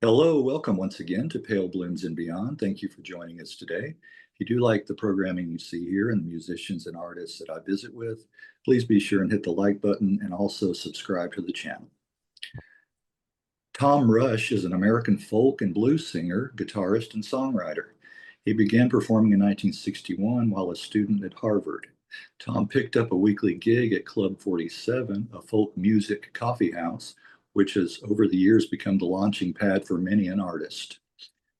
Hello, welcome once again to Pale Blooms and Beyond. Thank you for joining us today. If you do like the programming you see here and the musicians and artists that I visit with, please be sure and hit the like button and also subscribe to the channel. Tom Rush is an American folk and blues singer, guitarist, and songwriter. He began performing in 1961 while a student at Harvard. Tom picked up a weekly gig at Club 47, a folk music coffee house, which has over the years become the launching pad for many an artist.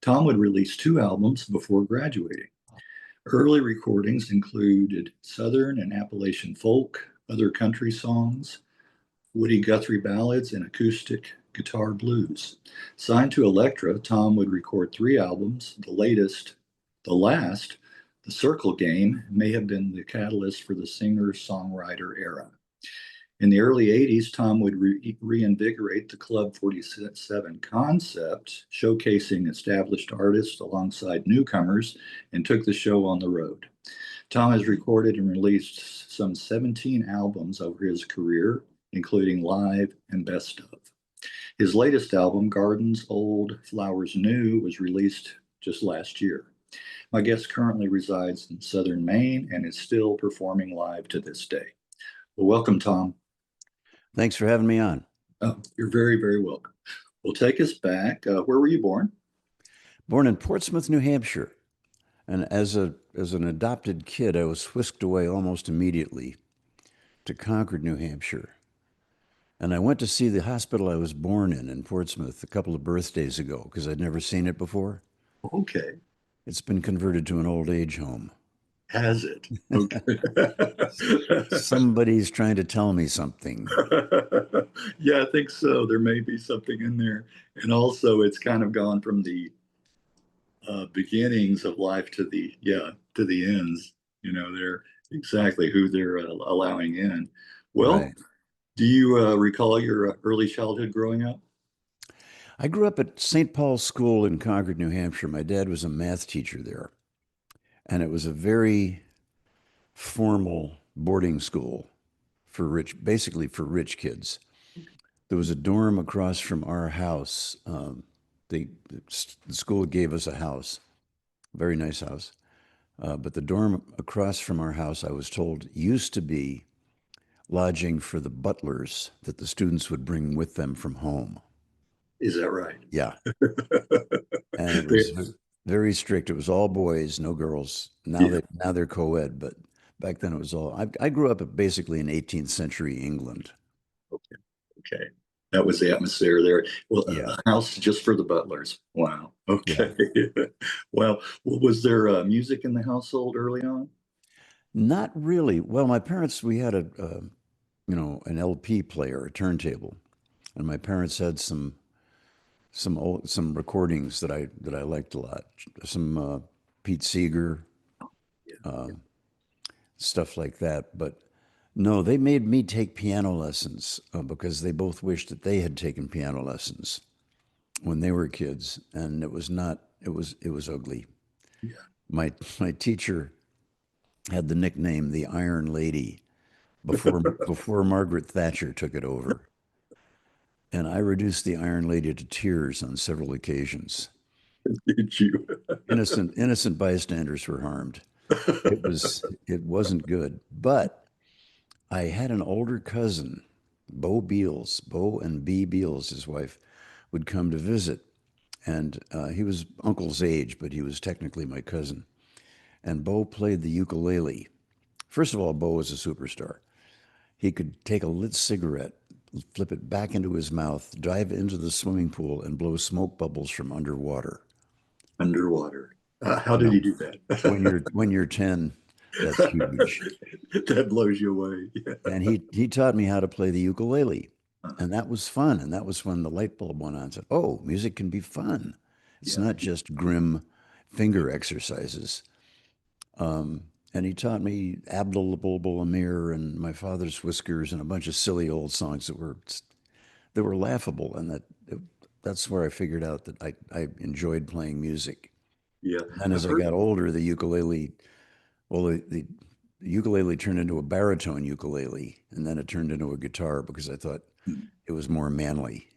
Tom would release two albums before graduating. Early recordings included Southern and Appalachian folk, other country songs, Woody Guthrie ballads, and acoustic guitar blues. Signed to Elektra, Tom would record three albums. The last, The Circle Game, may have been the catalyst for the singer-songwriter era. In the early 80s, Tom would reinvigorate the Club 47 concept, showcasing established artists alongside newcomers, and took the show on the road. Tom has recorded and released some 17 albums over his career, including live and best of. His latest album, Gardens Old, Flowers New, was released just last year. My guest currently resides in Southern Maine and is still performing live to this day. Well, welcome, Tom. Thanks for having me on. Oh, you're very, very welcome. Well, take us back. Where were you born? Born in Portsmouth, New Hampshire, and as an adopted kid, I was whisked away almost immediately to Concord, New Hampshire. And I went to see the hospital I was born in Portsmouth a couple of birthdays ago because I'd never seen it before. Okay. It's been converted to an old age home. Has it? Okay. Somebody's trying to tell me something. Yeah, I think so. There may be something in there. And also, it's kind of gone from the beginnings of life to the ends. They're exactly who they're allowing in. Well, Right. do you recall your early childhood growing up? I grew up at St. Paul's School in Concord, New Hampshire. My dad was a math teacher there, and it was a very formal boarding school for basically for rich kids. There was a dorm across from our house. The school gave us a house, very nice house. But the dorm across from our house, I was told, used to be lodging for the butlers that the students would bring with them from home. Is that right? Yeah. And it They- was very strict. It was all boys, no girls. Now yeah. they're co-ed, but back then it was all. I grew up basically in 18th century England. Okay. Okay. That was the atmosphere there. Well, Yeah. a house just for the butlers. Wow. Yeah. Okay. Well, was there music in the household early on? Not really. Well, my parents, we had an LP player, a turntable, and my parents had some recordings that I liked a lot. Some Pete Seeger, Yeah. uh, stuff like that. But no, they made me take piano lessons because they both wished that they had taken piano lessons when they were kids, and it was not. It was ugly. Yeah. My teacher had the nickname the Iron Lady before Margaret Thatcher took it over. And I reduced the Iron Lady to tears on several occasions. Did you? Innocent bystanders were harmed. It wasn't good. But I had an older cousin, Bo Beals, Bo and B Beals, his wife, would come to visit. And he was uncle's age, but he was technically my cousin. And Bo played the ukulele. First of all, Bo was a superstar. He could take a lit cigarette, flip it back into his mouth, dive into the swimming pool, and blow smoke bubbles from underwater. Underwater. How You did know, he do when that? you're 10, that's huge. That blows you away. Yeah. And he taught me how to play the ukulele. Uh, And that was fun. And that was when the light bulb went on and said, oh, music can be fun. It's yeah. not just grim finger exercises. And he taught me Abdul Bulbul Amir and My Father's Whiskers and a bunch of silly old songs that were laughable. And that's where I figured out that I enjoyed playing music. Yeah. And then I've as I heard. got older, the ukulele turned into a baritone ukulele, and then it turned into a guitar because I thought Hmm. it was more manly.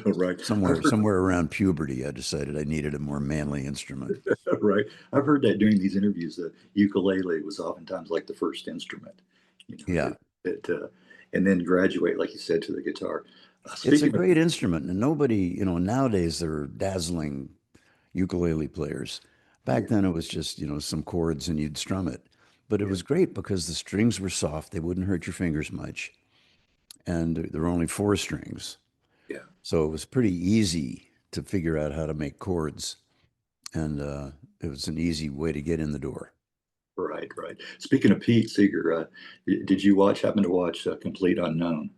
Right. I've Somewhere around puberty, I decided I needed a more manly instrument. right. I've heard that during these interviews, the ukulele was oftentimes like the first instrument, you know, Yeah, and then graduate, like you said, to the guitar. it's a Speaking of, great instrument, and nobody, nowadays there are dazzling ukulele players. Back yeah, then it was just, some chords and you'd strum it. But it yeah, was great because the strings were soft, they wouldn't hurt your fingers much, and there were only four strings. yeah, So it was pretty easy to figure out how to make chords, and it was an easy way to get in the door. right, right. Speaking of Pete Seeger, did you happen to watch Complete Unknown?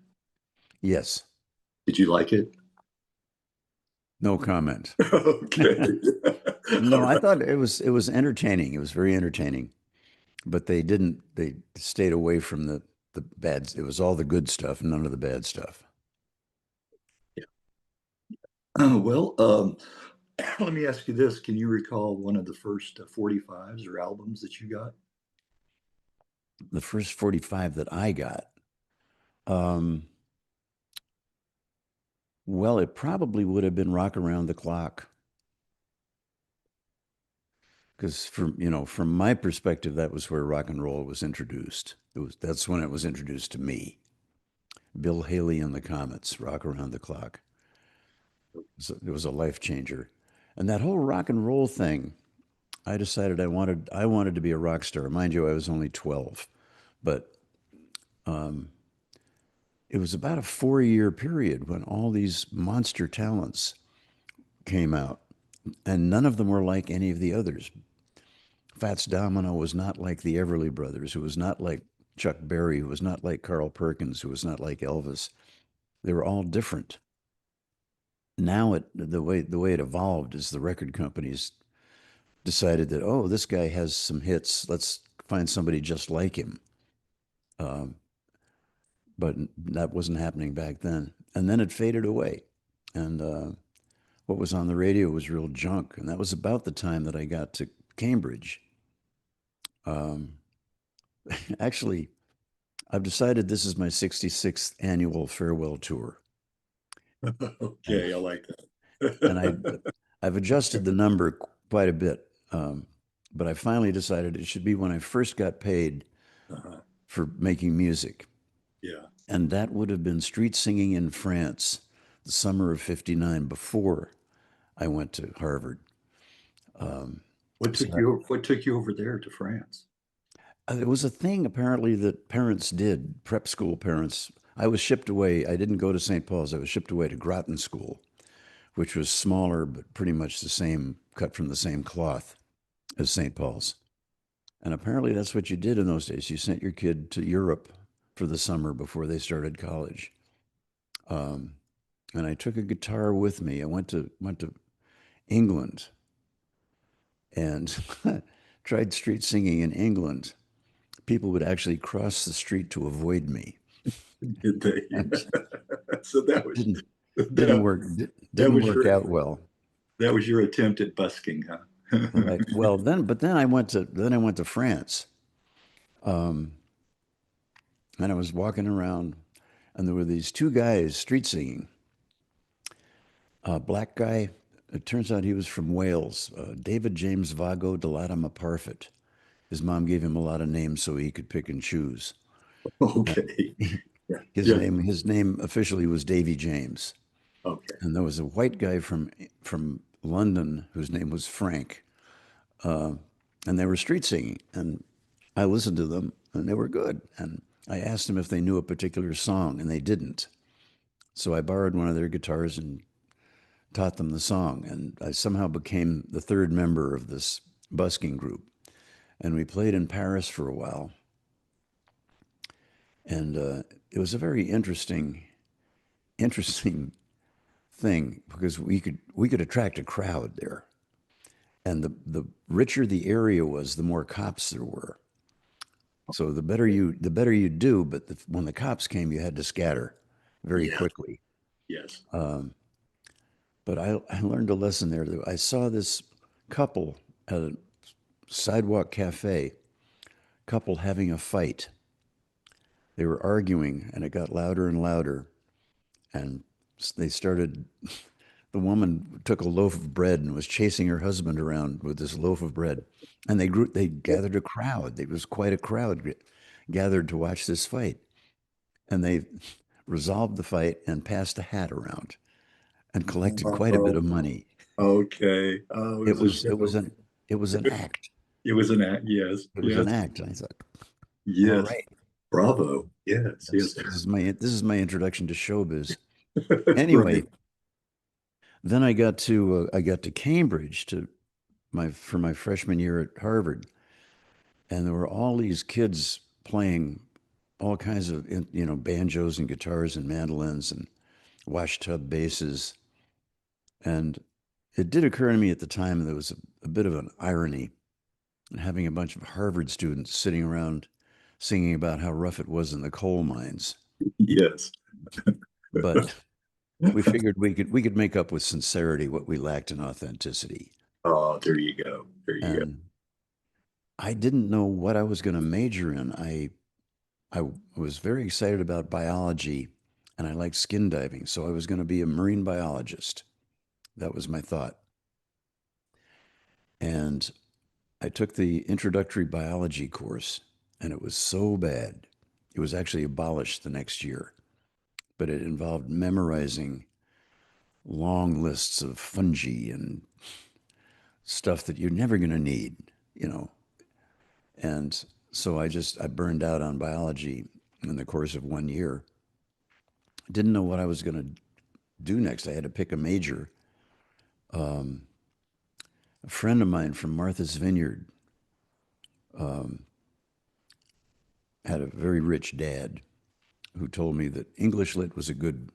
Yes, Did you like it? no comment. Okay. All No, I right. thought it was entertaining. It was very entertaining, but they stayed away from the bad. It was all the good stuff, none of the bad stuff. Yeah. Well, let me ask you this. Can you recall one of the first 45s or albums that you got? The first 45 that I got, um, well, it probably would have been Rock Around the Clock. Because from my perspective, that was where rock and roll was introduced. That's when it was introduced to me. Bill Haley and the Comets, Rock Around the Clock. It was a life changer. And that whole rock and roll thing, I decided I wanted to be a rock star. Mind you, I was only 12, but it was about a 4-year period when all these monster talents came out, and none of them were like any of the others. Fats Domino was not like the Everly Brothers, who was not like Chuck Berry, who was not like Carl Perkins, who was not like Elvis. They were all different. Now the way it evolved is the record companies decided that, oh, this guy has some hits. Let's find somebody just like him. Um, but that wasn't happening back then. And then it faded away. And what was on the radio was real junk. And that was about the time that I got to Cambridge. Um, Actually, I've decided this is my 66th annual farewell tour. And, Okay, I like and that. I've adjusted the number quite a bit. But I finally decided it should be when I first got paid Uh-huh. for making music. Yeah. And that would have been street singing in France, the summer of '59, before I went to Harvard. Um, so What took you over there to France? it was a thing apparently that parents did, prep school parents. I was shipped away. I didn't go to St. Paul's. I was shipped away to Groton School, which was smaller, but pretty much the same, cut from the same cloth as St. Paul's. And apparently that's what you did in those days. You sent your kid to Europe for the summer before they started college. Um, and I took a guitar with me. I went to England and tried street singing in England. People would actually cross the street to avoid me. Did they? And So didn't didn't that work that didn't was work out well. your attempt at busking, huh? Right. Well, then I went to France, um, and I was walking around, and there were these two guys street singing. A black guy. It turns out he was from Wales. David James Vago de Latimer Parfit. His mom gave him a lot of names so he could pick and choose. And Okay. Yeah. his Yeah. name officially was Davy James. Okay. And there was a white guy from London whose name was Frank. Uh, and they were street singing. And I listened to them, and they were good. And I asked them if they knew a particular song, and they didn't. So I borrowed one of their guitars and taught them the song. And I somehow became the third member of this busking group. And we played in Paris for a while. And it was a very interesting thing because we could attract a crowd there. And the richer the area was, the more cops there were. So the better you do, but when the cops came, you had to scatter very Yes. quickly. Yes. Um, but I learned a lesson there. I saw this couple at a sidewalk cafe, couple having a fight. They were arguing, and it got louder and louder. And they started, the woman took a loaf of bread and was chasing her husband around with this loaf of bread. And they gathered a crowd. There was quite a crowd gathered to watch this fight. And they resolved the fight and passed a hat around and collected quite a bit Oh, of money. okay. Oh, it It was a was it was show. an it was an act. It was an act. Yes, It was an yes, act. And I thought, all yes. right, Bravo. Yes, yes. this is my introduction to showbiz. Right. Anyway, then I got to Cambridge to my for my freshman year at Harvard, and there were all these kids playing all kinds of banjos and guitars and mandolins and washtub basses. And it did occur to me at the time that there was a bit of an irony in having a bunch of Harvard students sitting around singing about how rough it was in the coal mines. Yes. But we figured we could make up with sincerity what we lacked in authenticity. Oh, there you go. There you go. And I didn't know what I was going to major in. I was very excited about biology and I liked skin diving, so I was going to be a marine biologist. That was my thought. And I took the introductory biology course and it was so bad. It was actually abolished the next year, but it involved memorizing long lists of fungi and stuff that you're never going to need, you know. And so I burned out on biology in the course of 1 year. Didn't know what I was going to do next. I had to pick a major. Um, a friend of mine from Martha's Vineyard um, had a very rich dad who told me that English lit was a good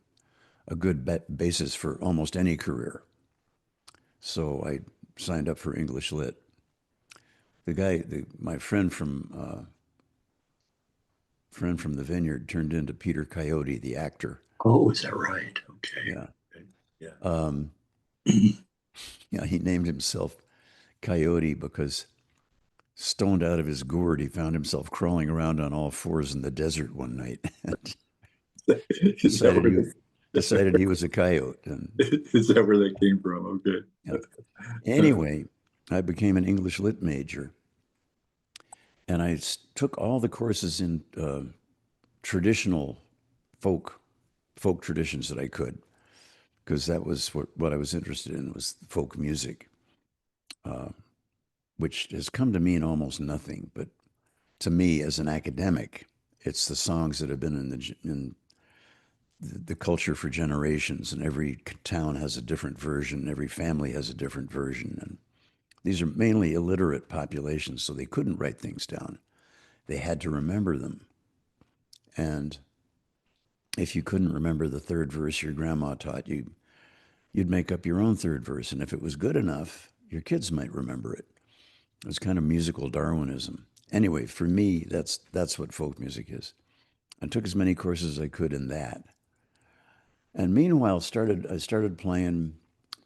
basis for almost any career. So I signed up for English lit. My friend from the Vineyard turned into Peter Coyote, the actor. Oh, is that right? Okay. Yeah. Okay. Yeah. Um, yeah, he named himself Coyote because stoned out of his gourd, he found himself crawling around on all fours in the desert one night and Is that decided where he they, decided he was a coyote. And is that where that came from? Okay. yeah. Anyway, I became an English lit major, and took all the courses in traditional folk folk traditions that I could, because that was what I was interested in was folk music, uh, which has come to mean almost nothing. But to me, as an academic, it's the songs that have been in the culture for generations, and every town has a different version, every family has a different version, and these are mainly illiterate populations, so they couldn't write things down. They had to remember them, and if you couldn't remember the third verse your grandma taught you, you'd make up your own third verse, and if it was good enough, your kids might remember it. It was kind of musical Darwinism. Anyway, for me, that's what folk music is. I took as many courses as I could in that. And meanwhile, I started playing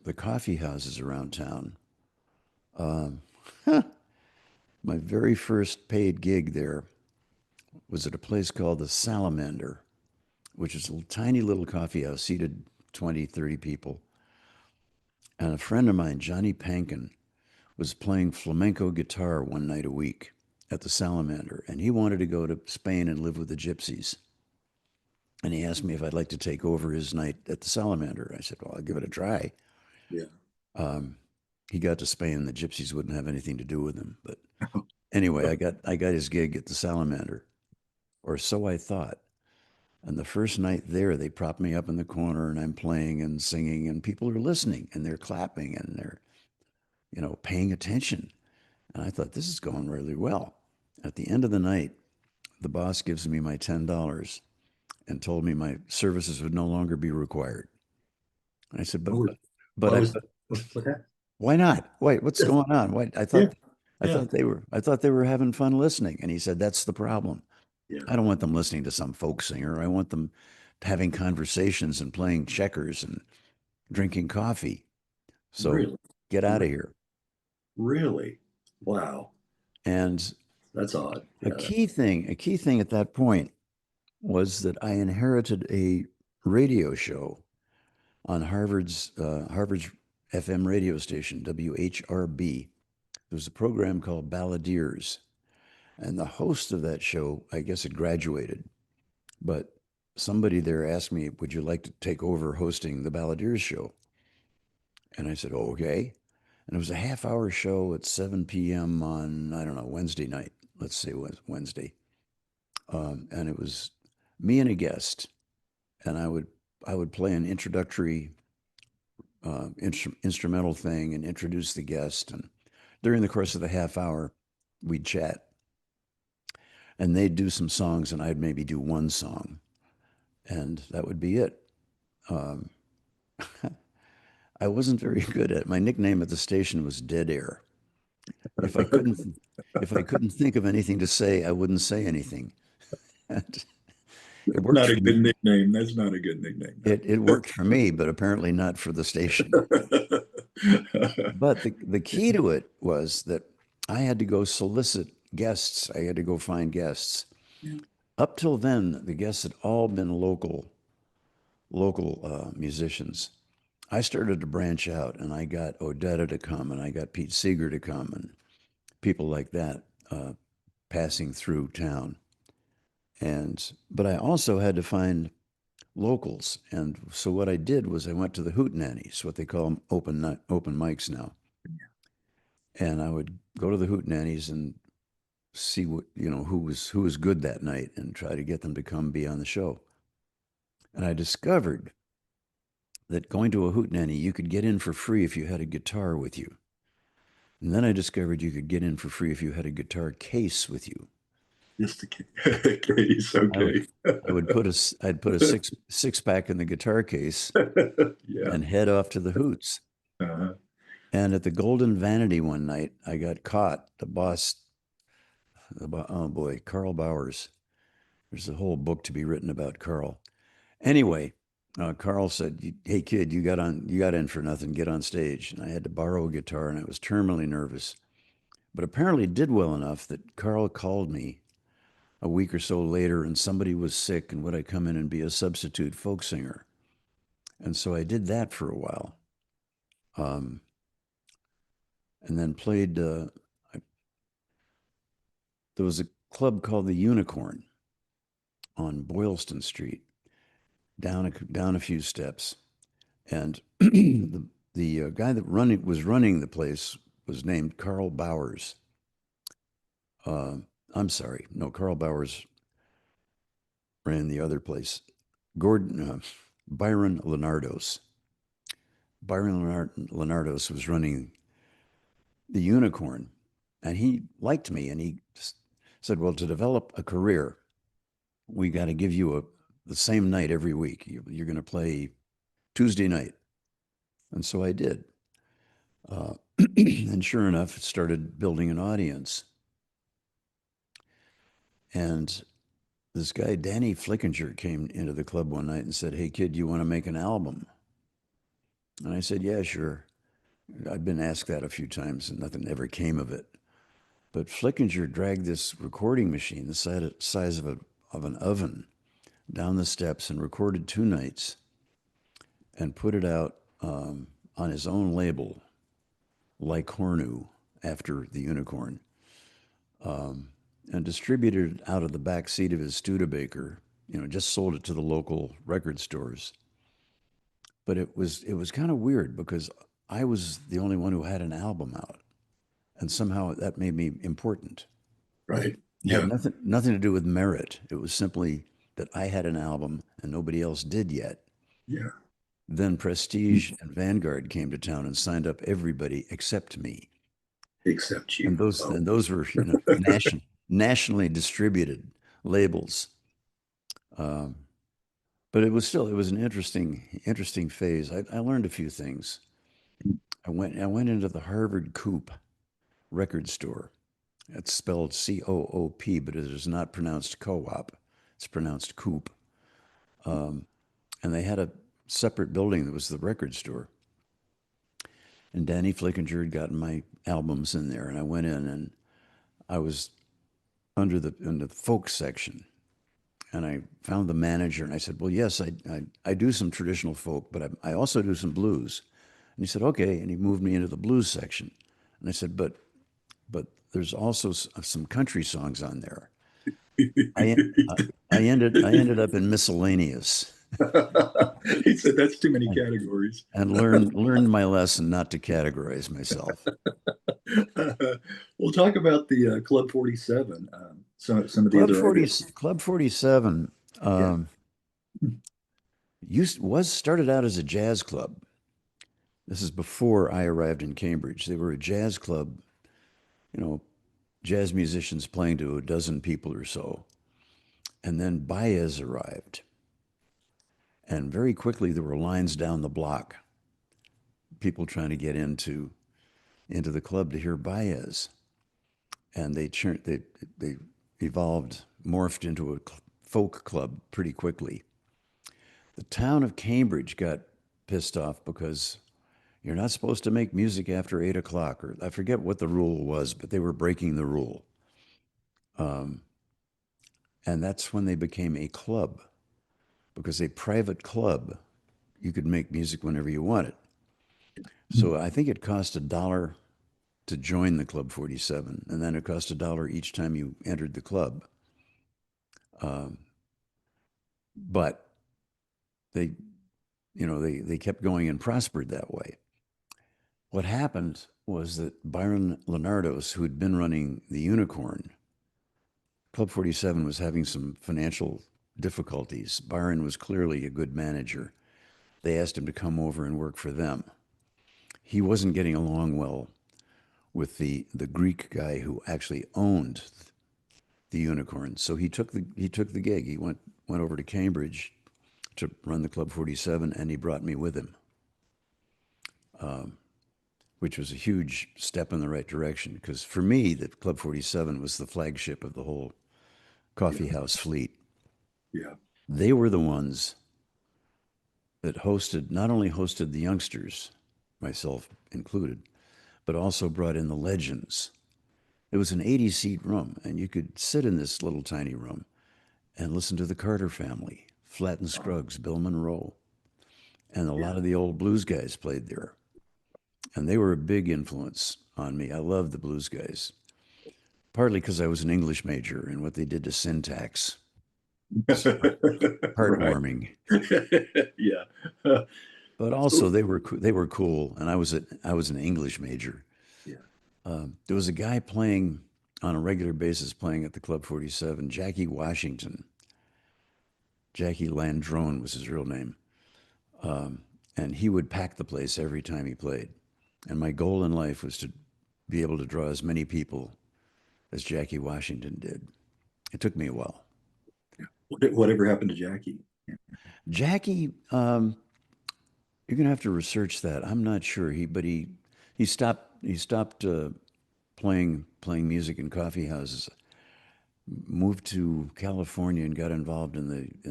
the coffee houses around town. Um, my very first paid gig there was at a place called the Salamander, which is a tiny little coffee house, seated 20, 30 people. And a friend of mine, Johnny Pankin, was playing flamenco guitar one night a week at the Salamander. And he wanted to go to Spain and live with the gypsies. And he asked me if I'd like to take over his night at the Salamander. I said, well, I'll give it a try. Yeah. Um, he got to Spain, and the gypsies wouldn't have anything to do with him. But anyway, I got his gig at the Salamander, or so I thought. And the first night there, they propped me up in the corner, and I'm playing and singing, and people are listening, and they're clapping, and they're paying attention. And I thought this is going really well. At the end of the night, the boss gives me my $10 and told me my services would no longer be required. And I said, Oh, but why I was that? What happened? why not? Wait, what's Yeah. going on? Yeah. Yeah. I thought they were having fun listening. And he said, that's the problem. Yeah. I don't want them listening to some folk singer. I want them having conversations and playing checkers and drinking coffee. So Really? get out of Re- here. Really? Wow. And That's odd. Yeah. a key thing at that point was that I inherited a radio show on Harvard's FM radio station, WHRB. There was a program called Balladeers, and the host of that show, I guess, had graduated, but somebody there asked me, "Would you like to take over hosting the Balladeers show?" And I said, "Oh, okay." And it was a half-hour show at 7 p.m. on, I don't know, Wednesday night. Let's say it was Wednesday, and it was me and a guest, and I would play an introductory instrumental thing and introduce the guest. And during the course of the half hour, we'd chat, and they'd do some songs, and I'd maybe do one song, and that would be it. Um, I wasn't very good at it. My nickname at the station was Dead Air. If I couldn't, if I couldn't think of anything to say, I wouldn't say anything. And it worked Not a for me. good nickname. That's not a good nickname. It worked for me, but apparently not for the station. But the key to it was that I had to go solicit guests. I had to go find guests. Yeah. Up till then, the guests had all been local musicians. I started to branch out, and I got Odetta to come, and I got Pete Seeger to come, and people like that passing through town. But I also had to find locals, and so what I did was I went to the hootenannies, what they call them, open mics now, and I would go to the hootenannies and see what who was good that night, and try to get them to come be on the show. And I discovered that going to a hootenanny, you could get in for free if you had a guitar with you. And then I discovered you could get in for free if you had a guitar case with you. Just the case. I would Okay. I'd put a six pack in the guitar case Yeah. and head off to the hoots. Uh-huh. And at the Golden Vanity one night, I got caught. Oh boy, Carl Bowers. There's a whole book to be written about Carl. Anyway, Carl said, "Hey kid, you got in for nothing. Get on stage." And I had to borrow a guitar, and I was terminally nervous, but apparently did well enough that Carl called me a week or so later, and somebody was sick, and would I come in and be a substitute folk singer? And so I did that for a while, um, and then played. There was a club called the Unicorn on Boylston Street, down a few steps, and the guy that was running the place was named Carl Bowers. I'm sorry, no, Carl Bowers ran the other place. Byron Lenardos. Lenardos was running the Unicorn, and he liked me, and he said, "Well, to develop a career, we got to give you the same night every week. You're going to play Tuesday night." And so I did. And sure enough, it started building an audience. And this guy, Danny Flickinger, came into the club one night and said, "Hey, kid, you want to make an album?" And I said, "Yeah, sure." I'd been asked that a few times, and nothing ever came of it. But Flickinger dragged this recording machine, the size of an oven, down the steps and recorded 2 nights and put it out on his own label, Like Hornu, after the Unicorn, and distributed it out of the back seat of his Studebaker. Just sold it to the local record stores. But it was kind of weird because I was the only one who had an album out, and somehow that made me important. Right. It had Yeah. nothing to do with merit. It was simply that I had an album and nobody else did yet. Yeah. Then Prestige and Vanguard came to town and signed up everybody except me. Except you. And those Oh. and those were nationally distributed labels. Um, but it was an interesting phase. I learned a few things. I went into the Harvard Coop record store. It's spelled COOP, but it is not pronounced co-op. It's pronounced Coop. And they had a separate building that was the record store. And Danny Flickinger had gotten my albums in there, and I went in, and I was in the folk section, And I found the manager and I said, well, yes, I do some traditional folk, but I also do some blues. And he said, okay. And he moved me into the blues section. And I said, but there's also some country songs on there. I, I I ended up in miscellaneous He said that's too many categories. and learned my lesson not to categorize myself. We'll talk about the Club 47. Some of the other artists. Club 47 Yeah. was started out as a jazz club. This is before I arrived in Cambridge. They were a jazz club, you know, jazz musicians playing to a dozen people or so. And then Baez arrived. And very quickly there were lines down the block, people trying to get into the club to hear Baez. And they evolved, morphed into a folk club pretty quickly. The town of Cambridge got pissed off because you're not supposed to make music after 8 o'clock, or I forget what the rule was, but they were breaking the rule. Um, and that's when they became a club, because a private club, you could make music whenever you wanted. So I think it cost $1 to join the Club 47, and then it cost $1 each time you entered the club. Um, but they, they kept going and prospered that way. What happened was that Byron Leonardos, who had been running the Unicorn, Club 47 was having some financial difficulties. Byron was clearly a good manager. They asked him to come over and work for them. He wasn't getting along well with the Greek guy who actually owned the Unicorn. So he took the gig. He went over to Cambridge to run the Club 47, and he brought me with him, which was a huge step in the right direction. Because for me, the Club 47 was the flagship of the whole coffee Yeah. house fleet. Yeah. They were the ones that not only hosted the youngsters, myself included, but also brought in the legends. It was an 80-seat room, and you could sit in this little tiny room and listen to the Carter family, Flatt and Scruggs, Bill Monroe, and a lot Yeah. of the old blues guys played there. And they were a big influence on me. I loved the blues guys, partly because I was an English major, and what they did to syntax was Right. heartwarming. Yeah. But also they were cool, and I was an English major. Yeah. There was a guy playing on a regular basis, playing at the Club 47, Jackie Washington. Jackie Landrone was his real name. And he would pack the place every time he played. And my goal in life was to be able to draw as many people as Jackie Washington did. It took me a while. Whatever happened to Jackie? Jackie, you're gonna have to research that. I'm not sure. He stopped playing music in coffee houses. Moved to California and got involved in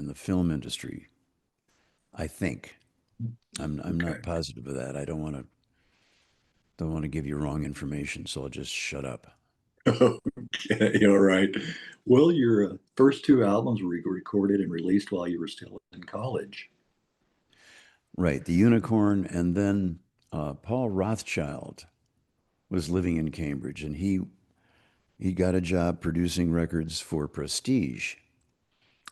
the film industry. I think. I'm Okay. not positive of that. I don't want to give you wrong information, so I'll just shut up. Okay. All right. Well, your first two albums were recorded and released while you were still in college. Right, the Unicorn, and then Paul Rothschild was living in Cambridge, and he got a job producing records for Prestige.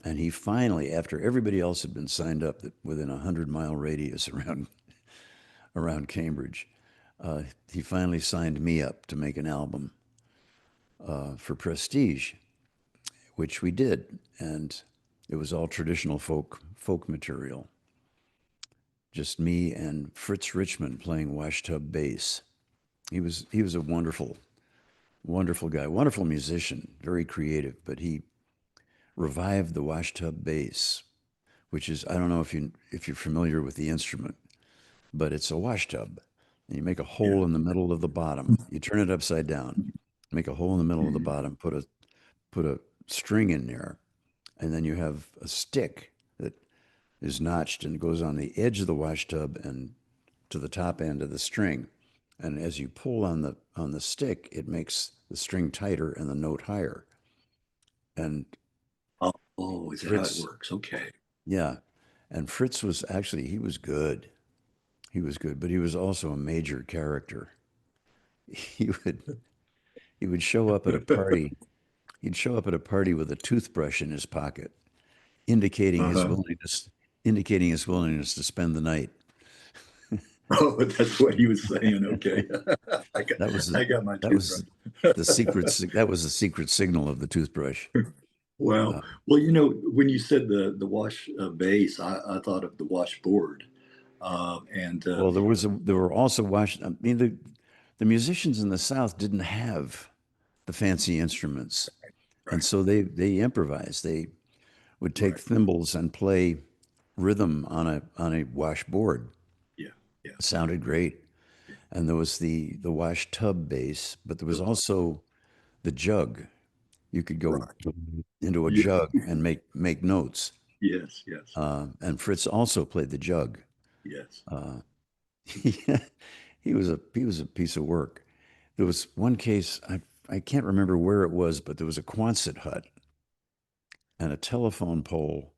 And he finally, after everybody else had been signed up that within 100-mile radius around Cambridge, he finally signed me up to make an album for Prestige, which we did, and it was all traditional folk material. Just me and Fritz Richmond playing washtub bass. He was a wonderful guy, wonderful musician, very creative, but he revived the washtub bass, which is, I don't know if you're familiar with the instrument, but it's a washtub. And you make a Yeah. hole in the middle of the bottom. You turn it upside down, make a hole in the middle of the bottom, put a string in there, and then you have a stick that is notched and goes on the edge of the washtub and to the top end of the string. And as you pull on the stick, it makes the string tighter and the note higher. And Oh, is that how it Fritz, works? Okay. yeah. And Fritz was actually, he was good. He was good, but he was also a major character. He would he would show up at a party. He'd show up at a party with a toothbrush in his pocket, indicating his Uh-huh. willingness indicating his willingness to spend the night. Oh, that's what he was saying. Okay. I got That was I got my that toothbrush. was that was the secret signal of the toothbrush. Well, Uh, well, when you said the wash base, I thought of the washboard. And well, there were also I mean the musicians in the South didn't have the fancy instruments, and right, so they improvised. They would take right. thimbles and play rhythm on a washboard. Yeah, yeah, It sounded great. yeah. And there was the wash tub bass, but there was The- also the jug. You could go right. into a Yeah, jug and make notes. yes, yes, And Fritz also played the jug. yes. Uh, he, he was a piece of work. There was one case I can't remember where it was, but there was a Quonset hut and a telephone pole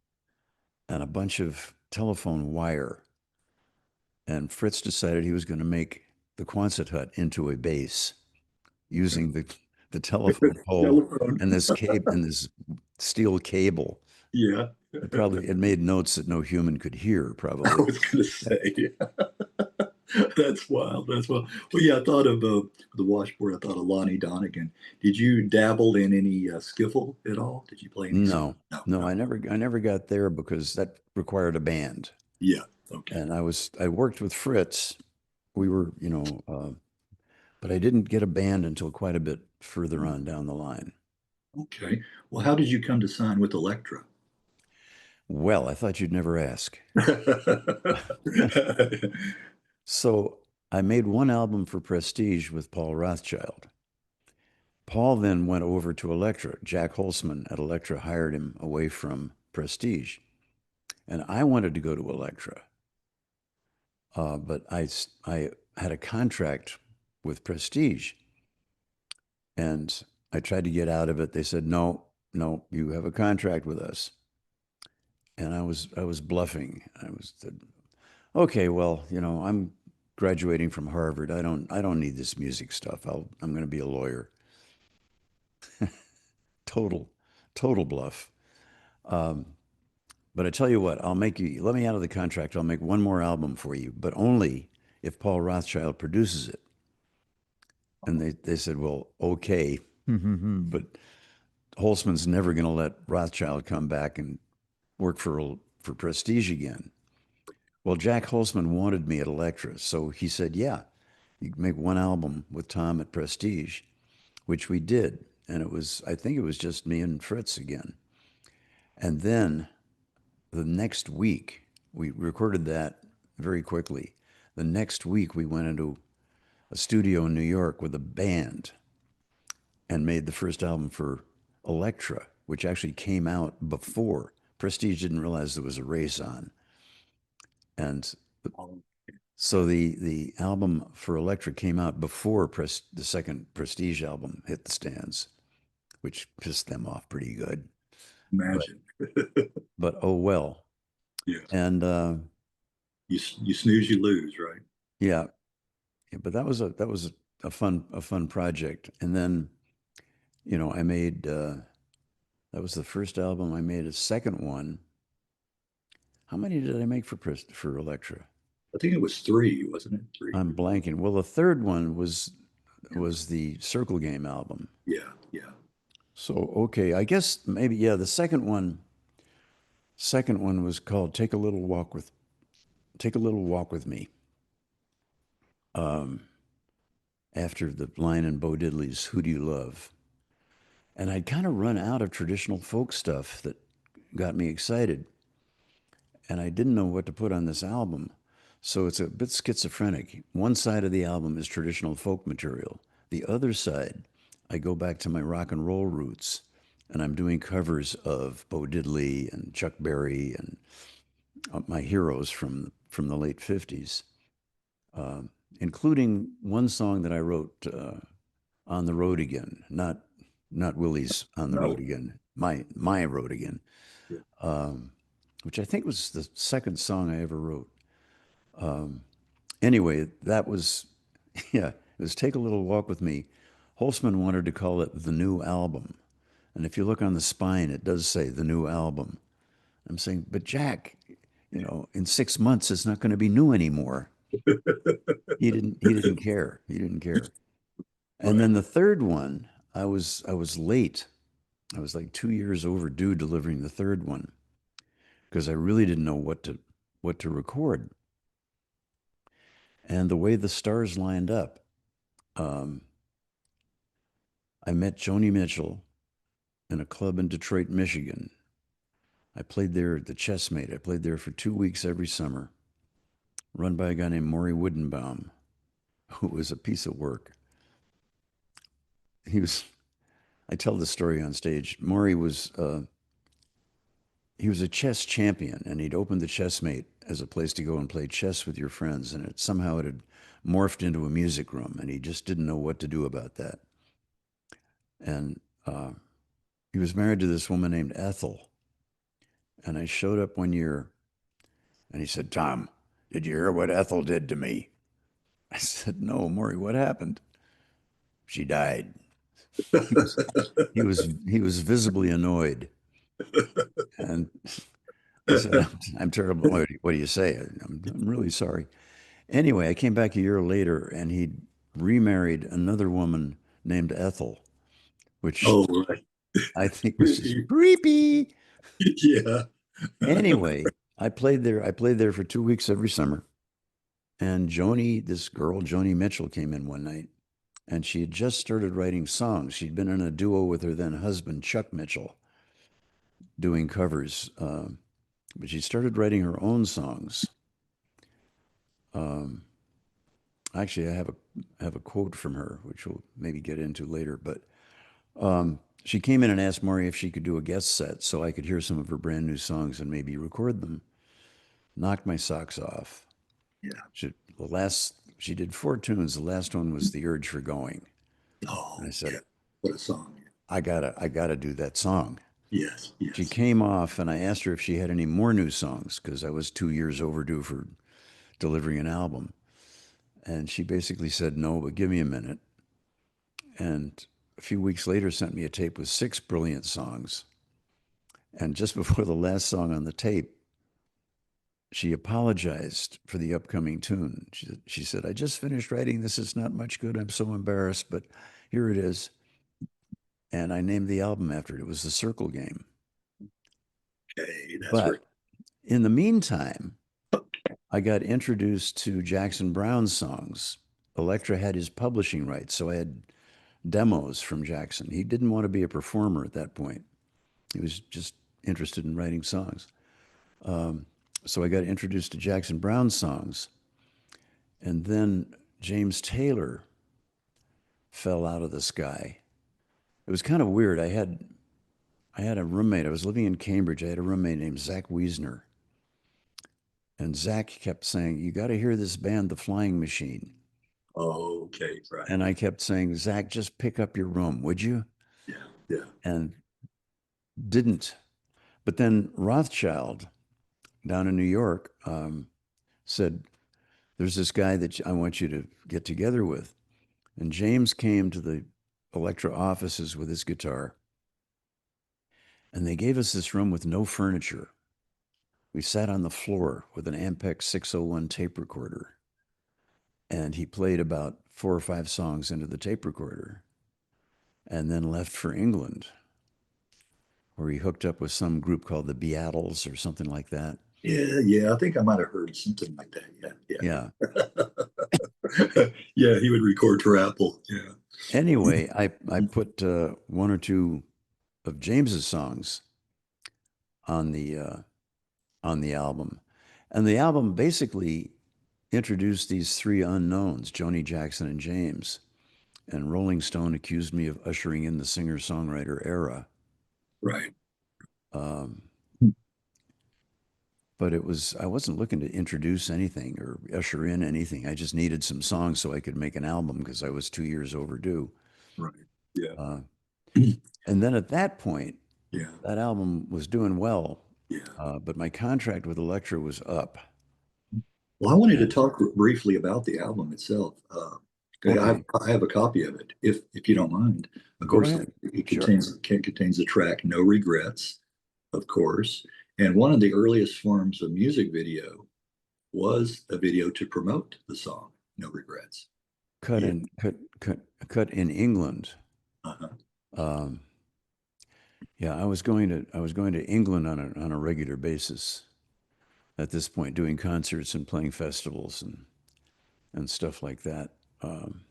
and a bunch of telephone wire. And Fritz decided he was going to make the Quonset hut into a bass using the telephone pole Telephone. and this steel cable. Yeah, It made notes that no human could hear, I probably. was gonna say. That's wild. That's wild. Well, yeah, I thought of the washboard. I thought of Lonnie Donegan. Did you dabble in any skiffle at all? Did you play any skiffle? No, No, no, no. I never got there because that required a band. Yeah. Okay. And I worked with Fritz. We were, but I didn't get a band until quite a bit further on down the line. Okay. Well, how did you come to sign with Elektra? Well, I thought you'd never ask. So I made one album for Prestige with Paul Rothchild. Paul then went over to Elektra. Jack Holzman at Elektra hired him away from Prestige. And I wanted to go to Elektra, but I had a contract with Prestige. And I tried to get out of it. They said, no, no, you have a contract with us. And I was bluffing. I was said, okay, well, I'm graduating from Harvard. I don't need this music stuff. I'm going to be a lawyer. Total, total bluff. Um, but I tell you what, let me out of the contract. I'll make one more album for you, but only if Paul Rothchild produces it. And they said, well, okay. But Holzman's never going to let Rothschild come back and work for Prestige again. Well, Jack Holzman wanted me at Elektra, so he said, "Yeah, you can make one album with Tom at Prestige," which we did, and I think it was just me and Fritz again. And then the next week, we recorded that very quickly. The next week, we went into a studio in New York with a band and made the first album for Elektra, which actually came out before. Prestige didn't realize there was a race on. And Um, so the album for Elektra came out before the second Prestige album hit the stands, which pissed them off pretty good. But Imagine. oh well. Yeah. And You snooze, you lose, right? yeah, but that was a fun project. And then I made that was the first album. I made a second one. How many did I make for Elektra? I think it was three, wasn't it? Three. I'm blanking. Well, the third one was the Circle Game album. Yeah, yeah. So okay, I guess maybe yeah, the second one was called Take a Little Walk with Me. Um, After the line in Bo Diddley's Who Do You Love? And I'd kind of run out of traditional folk stuff that got me excited. And I didn't know what to put on this album. So it's a bit schizophrenic. One side of the album is traditional folk material. The other side, I go back to my rock and roll roots, and I'm doing covers of Bo Diddley and Chuck Berry and my heroes from the late 50s, uh, including one song that I wrote, On the Road Again, not Willie's On the Road No. Again, my wrote again, Yeah. um, which I think was the second song I ever wrote. Anyway, that was, yeah, it was Take a Little Walk with Me. Holtzman wanted to call it the new album. And if you look on the spine, it does say the new album. I'm saying, but Jack, in 6 months, it's not going to be new anymore. He didn't care. He didn't care. And Right. then the third one, I was late. I was like 2 years overdue delivering the third one because I really didn't know what to record. And the way the stars lined up, um, I met Joni Mitchell in a club in Detroit, Michigan. I played there at the Chessmate. I played there for 2 weeks every summer, run by a guy named Maury Woodenbaum, who was a piece of work. He was, I tell the story on stage. Maury was, he was a chess champion, and he'd opened the Chessmate as a place to go and play chess with your friends, and it had morphed into a music room, and he just didn't know what to do about that. And he was married to this woman named Ethel, and I showed up one year, and he said, "Tom, did you hear what Ethel did to me?" I said, "No, Maury, what happened?" "She died." He was he was visibly annoyed, and I said, "I'm terrible. What do you say? I'm really sorry." Anyway, I came back a year later, and he'd remarried another woman named Ethel, which Oh, right. I think was just creepy. Yeah. Anyway, I played there for 2 weeks every summer, and this girl, Joni Mitchell, came in one night, and she had just started writing songs. She'd been in a duo with her then husband, Chuck Mitchell, doing covers, but she started writing her own songs. Um, Actually, I have a quote from her, which we'll maybe get into later. But she came in and asked Maury if she could do a guest set so I could hear some of her brand new songs and maybe record them. Knocked my socks off. Yeah. She did 4 tunes. The last one was "The Urge for Going," and I Oh, said, yeah. What a song. I gotta do that song. Yes. She Yes. came off, and I asked her if she had any more new songs because I was 2 years overdue for delivering an album. And she basically said no, but give me a minute. And a few weeks later, sent me a tape with 6 brilliant songs. And just before the last song on the tape, she apologized for the upcoming tune. She said, "I just finished writing this. It's not much good. I'm so embarrassed, but here it is." And I named the album after it. It was The Circle Game. Okay. That's very. But in the meantime, I got introduced to Jackson Browne's songs. Elektra had his publishing rights, so I had demos from Jackson. He didn't want to be a performer at that point. He was just interested in writing songs. So I got introduced to Jackson Browne's songs. And then James Taylor fell out of the sky. It was kind of weird. I had a roommate. I was living in Cambridge. I had a roommate named Zach Wiesner. And Zach kept saying, "You got to hear this band, The Flying Machine." Oh, okay. Right. And I kept saying, "Zach, just pick up your room, would you?" Yeah. Yeah. And didn't. But then Rothschild down in New York said, "There's this guy that I want you to get together with." And James came to the Elektra offices with his guitar, and they gave us this room with no furniture. We sat on the floor with an Ampex 601 tape recorder, and he played about 4 or 5 songs into the tape recorder and then left for England, where he hooked up with some group called the Beatles or something like that. Yeah. Yeah. I think I might have heard something like that. Yeah. Yeah. Yeah. He would record for Apple. Yeah. Anyway, I put one or two of James's songs on the album, and the album basically introduced these three unknowns, Joni, Jackson, and James. And Rolling Stone accused me of ushering in the singer-songwriter era. Right. Um, but I wasn't looking to introduce anything or usher in anything. I just needed some songs so I could make an album because I was 2 years overdue. Right. Yeah. Uh, and then at that point, Yeah. That album was doing well, Yeah. but my contract with Elektra was up. Well, I wanted to And talk briefly about the album itself. Okay, okay, I have a copy of it, if you don't mind. Of go course, ahead. it Sure. contains the track "No Regrets," of course, and one of the earliest forms of music video was a video to promote the song "No Regrets." Cut Yeah. in cut in England. Uh-huh. Um, yeah, I was going to England on a regular basis at this point, doing concerts and playing festivals and stuff like that. Um,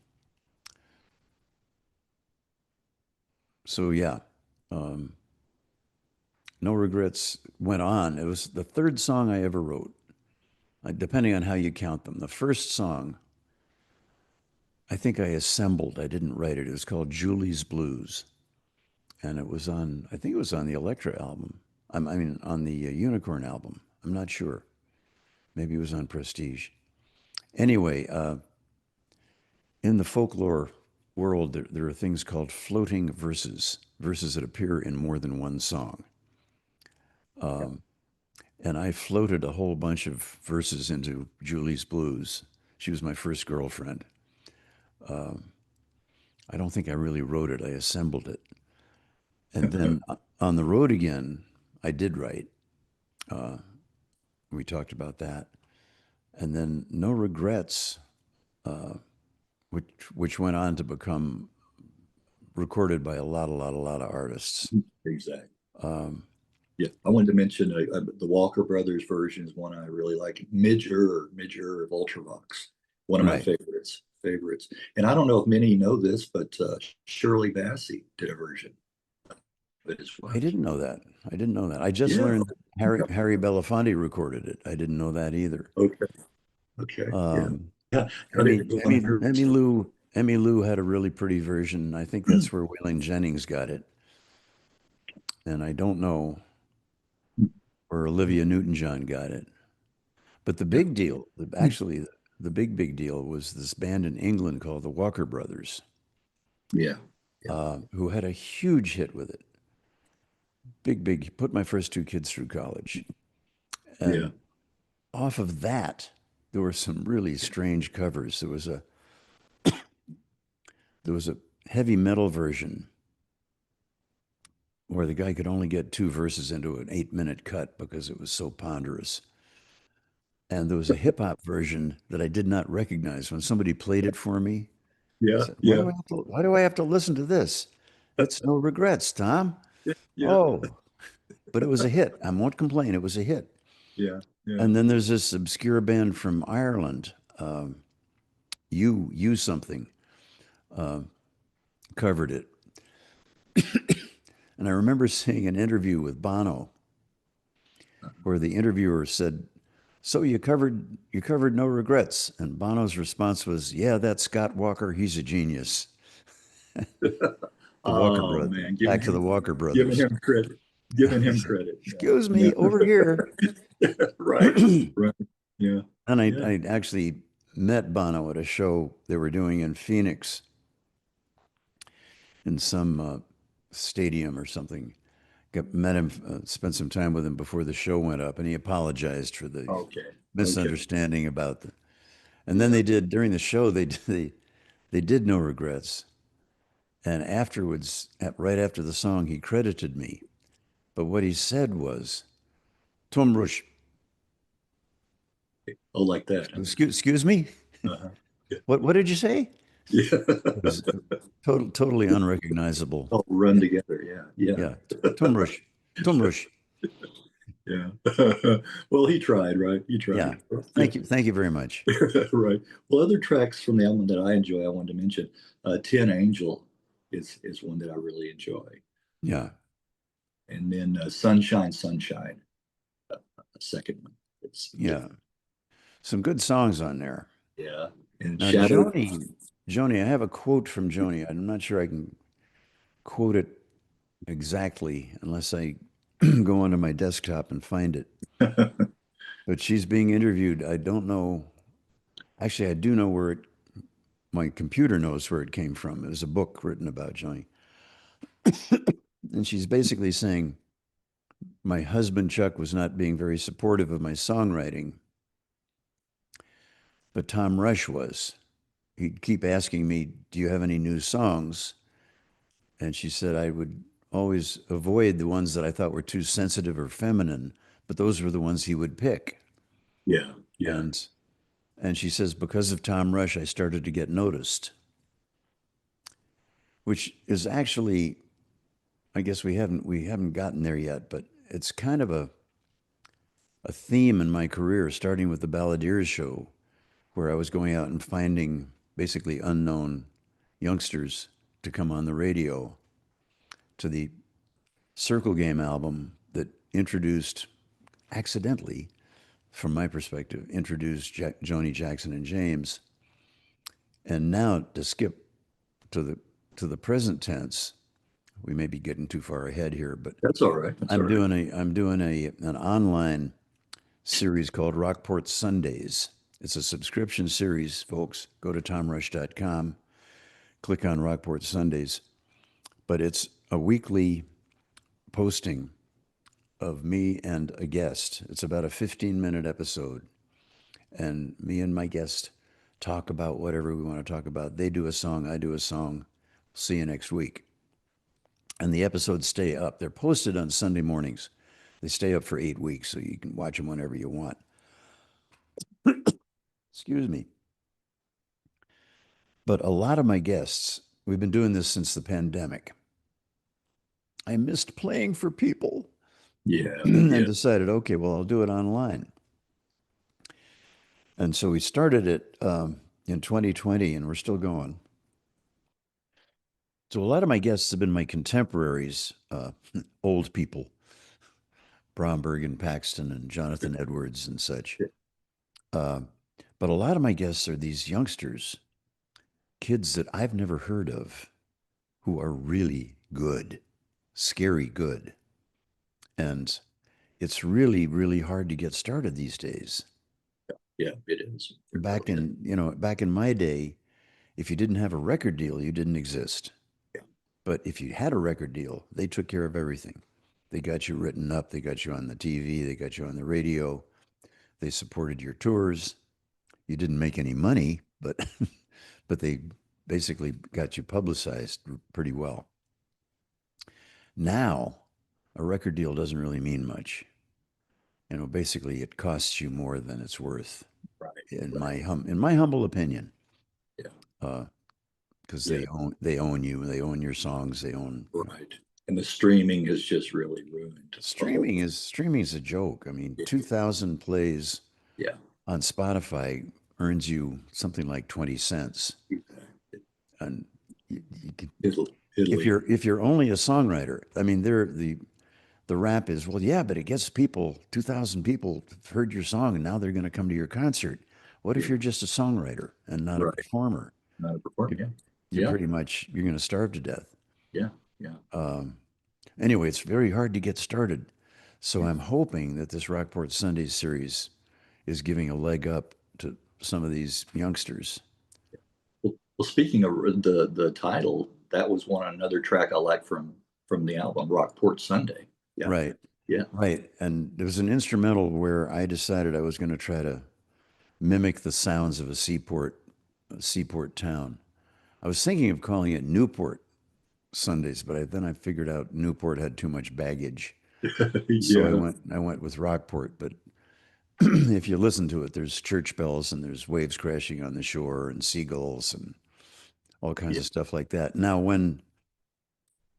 so yeah, um, No Regrets went on. It was the third song I ever wrote, depending on how you count them. The first song, I think I assembled. I didn't write it. It was called Julie's Blues, and it was on. I think it was on the Elektra album. I mean, on the Unicorn album. I'm not sure. Maybe it was on Prestige. Anyway, in the folklore world, there are things called floating verses, verses that appear in more than one song. And I floated a whole bunch of verses into Julie's Blues. She was my first girlfriend. I don't think I really wrote it, I assembled it. And then on the road again, I did write. We talked about that. And then No Regrets, which went on to become recorded by a lot of artists. Exactly. Um, Yeah, I wanted to mention the Walker Brothers version is one I really like. Midger of Ultravox, one of my right. favorites. And I don't know if many know this, but Shirley Bassey did a version of it as I well. didn't know that. I didn't know that. I just Yeah. learned that Harry Belafonte recorded it. I didn't know that either. Okay. Okay. Yeah. Um, Yeah. Got it in one of her. Emmy Lou had a really pretty version. I think that's where Waylon Jennings got it. And I don't know where Olivia Newton-John got it. But the Yeah. big deal, actually, the big deal was this band in England called the Walker Brothers, Yeah. Yeah. who had a huge hit with it. Big, put my first two kids through college. Yeah. And off of that, there were some really strange covers. There was a heavy metal version where the guy could only get two verses into an 8 minute cut because it was so ponderous. And there was a hip hop version that I did not recognize. When somebody played it for me, I Yeah. said, Yeah. why do I have to listen to this? It's No Regrets, Tom. Yeah. Oh, but it was a hit. I won't complain. It was a hit. Yeah. Yeah. And then there's this obscure band from Ireland, You Something, covered it. And I remember seeing an interview with Bono where the interviewer said, "So you covered No Regrets," and Bono's response was, "Yeah, that's Scott Walker. He's a genius." The Walker Oh Brothers. man, Back to the Walker giving Brothers. him credit. Giving him credit. Excuse Yeah. me, over here. Yeah. Right. And Right. Yeah. Yeah. I actually met Bono at a show they were doing in Phoenix in some stadium or something. Met him, spent some time with him before the show went up, and he apologized for the Okay. Okay. misunderstanding about the. And then Yeah. they did during the show. They did No Regrets, and afterwards, right after the song, he credited me. But what he said was, "Tom Rush, Oh, like that. excuse me, Uh-huh. Yeah. what did you say?" Yeah. It was totally unrecognizable. All run together. Yeah. Yeah, Yeah. Tom Rush, Tom Rush. Yeah. Well, he tried, right? He Yeah, tried. Yeah. thank you very much. Right. Well, other tracks from the album that I enjoy, I wanted to mention, Tin Angel is one that I really enjoy. Yeah, And then Sunshine, Sunshine, a second one. yeah, some good songs on there. Yeah. And Now, Shadow. Joni, I have a quote from Joni. I'm not sure I can quote it exactly unless I go onto my desktop and find it. But she's being interviewed. I don't know. Actually, I do know where it, my computer knows where it came from. It was a book written about Joni. And she's basically saying, my husband, Chuck, was not being very supportive of my songwriting, but Tom Rush was. He'd keep asking me, do you have any new songs? And she said I would always avoid the ones that I thought were too sensitive or feminine, but those were the ones he would pick. Yeah, yeah. And and she says because of Tom Rush, I started to get noticed, which is actually, I guess we haven't gotten there yet, but it's kind of a theme in my career, starting with the Balladeers show, where I was going out and finding basically unknown youngsters to come on the radio, to the Circle Game album that introduced, accidentally, from my perspective, introduced Joni Jackson and James. And now to skip to the present tense, we may be getting too far ahead here, but That's all right. That's all right. I'm doing an online series called Rockport Sundays. It's a subscription series, folks. Go to tomrush.com, click on Rockport Sundays. But it's a weekly posting of me and a guest. It's about a 15-minute episode. And me and my guest talk about whatever we want to talk about. They do a song, I do a song. See you next week. And the episodes stay up. They're posted on Sunday mornings. They stay up for 8 weeks, so you can watch them whenever you want. Excuse me. But a lot of my guests, we've been doing this since the pandemic. I missed playing for people Yeah, and yeah. decided, okay, well, I'll do it online. And so we started it in 2020, and we're still going. So a lot of my guests have been my contemporaries, old people, Bromberg and Paxton and Jonathan Edwards and such. Uh, but a lot of my guests are these youngsters, kids that I've never heard of, who are really good, scary good. And it's really, really hard to get started these days. Yeah, it is. It Back really is. in, back in my day, if you didn't have a record deal, you didn't exist. Yeah, But if you had a record deal, they took care of everything. They got you written up, they got you on the TV, they got you on the radio, they supported your tours. You didn't make any money, but but they basically got you publicized pretty well. Now, a record deal doesn't really mean much. Basically it costs you more than it's worth right, in right. my humble opinion. Yeah, Because yeah, they own you, they own your songs, they own, right. And the streaming has just really ruined the whole. streaming is a joke. I mean, Yeah, 2,000 plays yeah. on Spotify earns you something like 20 cents. It, And you can, it'll, if it'll, you're only a songwriter, I mean, the rap is, well, yeah, but it gets people, 2,000 people have heard your song and now they're going to come to your concert. What if yeah, you're just a songwriter and not a right. performer? Not a performer. You, Yeah, you yeah, pretty much, you're going to starve to death. yeah, yeah, Um, anyway, it's very hard to get started. So yeah. I'm hoping that this Rockport Sundays series is giving a leg up to some of these youngsters. Well, speaking of the title, that was another track I like from the album Rockport Sunday. Yeah, Right. yeah, Right. And there was an instrumental where I decided I was going to try to mimic the sounds of a seaport town. I was thinking of calling it Newport Sundays, but then I figured out Newport had too much baggage. So I yeah, went I went with Rockport, but if you listen to it, there's church bells and there's waves crashing on the shore and seagulls and all kinds yeah, of stuff like that. Now, when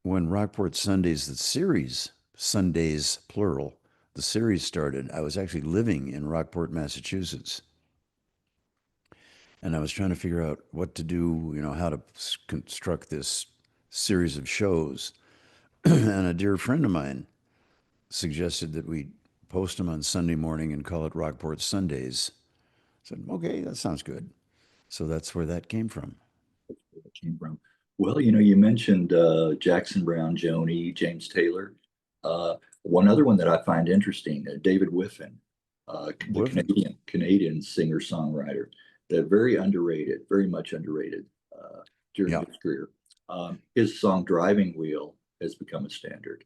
Rockport Sundays, the series, Sundays plural, the series started, I was actually living in Rockport, Massachusetts. And I was trying to figure out what to do, how to construct this series of shows. And a dear friend of mine suggested that we post them on Sunday morning and call it Rockport Sundays. I said, okay, that sounds good. So that's where that came from. where it came from. Well, you mentioned Jackson Brown, Joni, James Taylor. One other one that I find interesting, David Whiffen, the Woofing. Canadian singer songwriter, that very underrated, very much underrated during Yeah. his career. His song "Driving Wheel" has become a standard.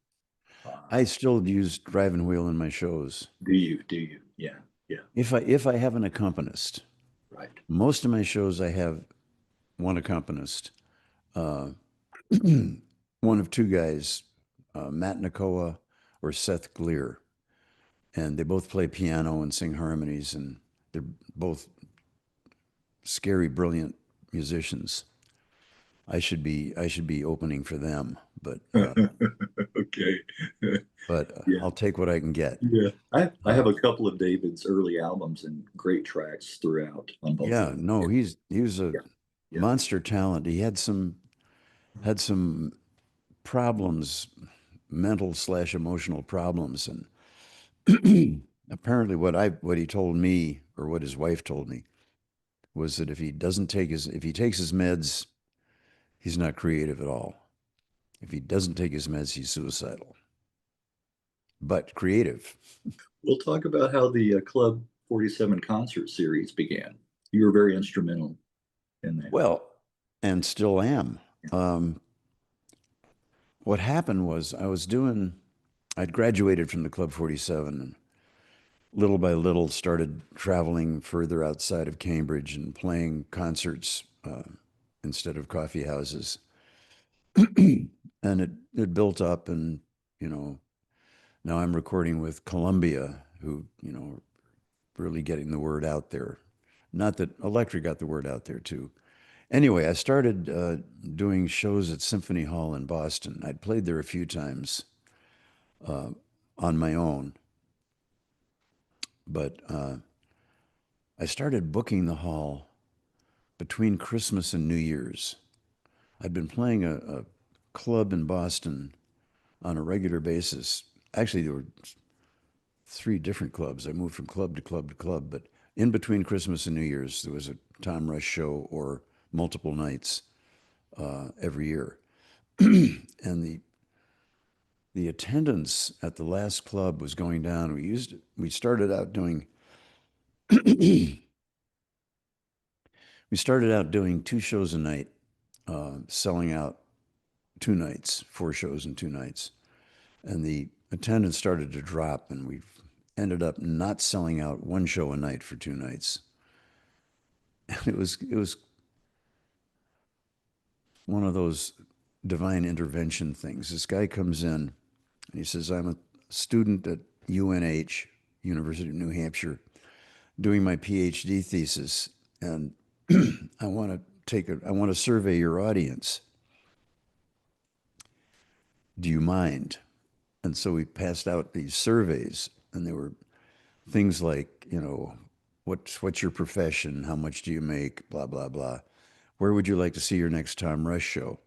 I still use driving wheel in my shows. Do you? Do you? Yeah. Yeah. If I have an accompanist, Right. most of my shows I have one accompanist, uh, one of two guys, Matt Nakoa or Seth Gleer, and they both play piano and sing harmonies, and they're both scary, brilliant musicians. I should be opening for them, but Okay. Yeah. I'll take what I can get. Yeah. I Uh, have a couple of David's early albums and great tracks throughout on both of yeah, them. no, he was a Yeah. Yeah. monster talent. He had some problems, mental slash emotional problems, and apparently what he told me or what his wife told me was that if he takes his meds, he's not creative at all. If he doesn't take his meds, he's suicidal. But creative. We'll talk about how the Club 47 concert series began. You were very instrumental in that. Well, and still am. Um, what happened was I'd graduated from the Club 47 and little by little started traveling further outside of Cambridge and playing concerts instead of coffee houses. And it built up, and you know now I'm recording with Columbia, who really getting the word out there. Not that Elektra got the word out there too. Anyway, I started doing shows at Symphony Hall in Boston. I'd played there a few times uh, on my own, but I started booking the hall between Christmas and New Year's. I'd been playing a club in Boston on a regular basis. Actually, there were three different clubs. I moved from club to club to club, but in between Christmas and New Year's, there was a Tom Rush show or multiple nights every year. And the attendance at the last club was going down. We started out doing we started out doing two shows a night, selling out two nights, four shows in two nights, and the attendance started to drop, and we ended up not selling out one show a night for two nights. And it was one of those divine intervention things. This guy comes in and he says, "I'm a student at UNH, University of New Hampshire, doing my PhD thesis, and I want to survey your audience. Do you mind?" And so we passed out these surveys, and they were things like, what's your profession? How much do you make? Blah, blah, blah. Where would you like to see your next Tom Rush show?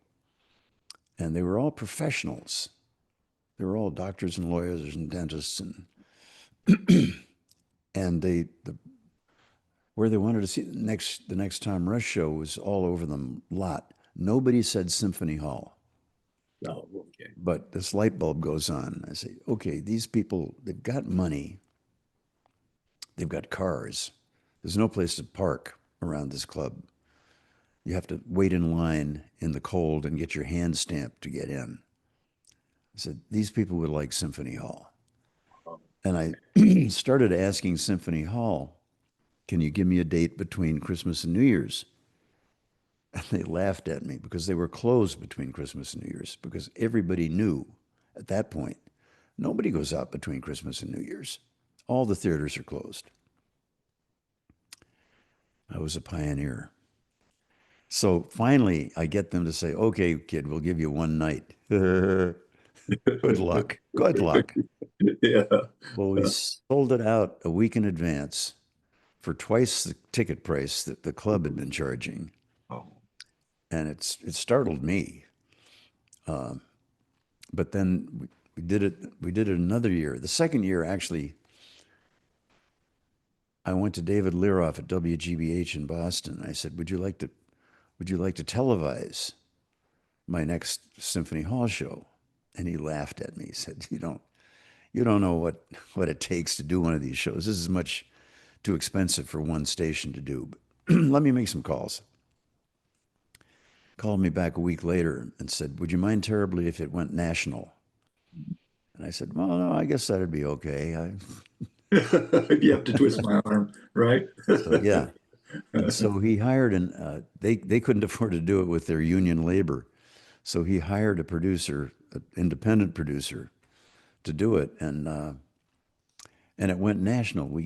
And they were all professionals. They were all doctors and lawyers and dentists, and where they wanted to see the next Tom Rush show was all over the lot. Nobody said Symphony Hall. Oh, okay. But this light bulb goes on. I say, okay, these people, they've got money, they've got cars. There's no place to park around this club. You have to wait in line in the cold and get your hand stamped to get in. I said, these people would like Symphony Hall. Um, And I started asking Symphony Hall, can you give me a date between Christmas and New Year's? And they laughed at me because they were closed between Christmas and New Year's, because everybody knew at that point, nobody goes out between Christmas and New Year's. All the theaters are closed. I was a pioneer. So finally, I get them to say, okay, kid, we'll give you one night. Good luck. Good luck. Yeah. Well, we sold it out a week in advance for twice the ticket price that the club had been charging. Oh, And it startled me. Um, but then we did it another year. The second year, actually, I went to David Learoff at WGBH in Boston. I said, would you like to televise my next Symphony Hall show? And he laughed at me. He said, you don't know what it takes to do one of these shows. This is much too expensive for one station to do. But let me make some calls. called me back a week later and said, "Would you mind terribly if it went national?" And I said, "Well, no, I guess that'd be okay." You have to twist my arm, right? So yeah, and so he hired they couldn't afford to do it with their union labor, so he hired a producer, an independent producer, to do it, and it went national. We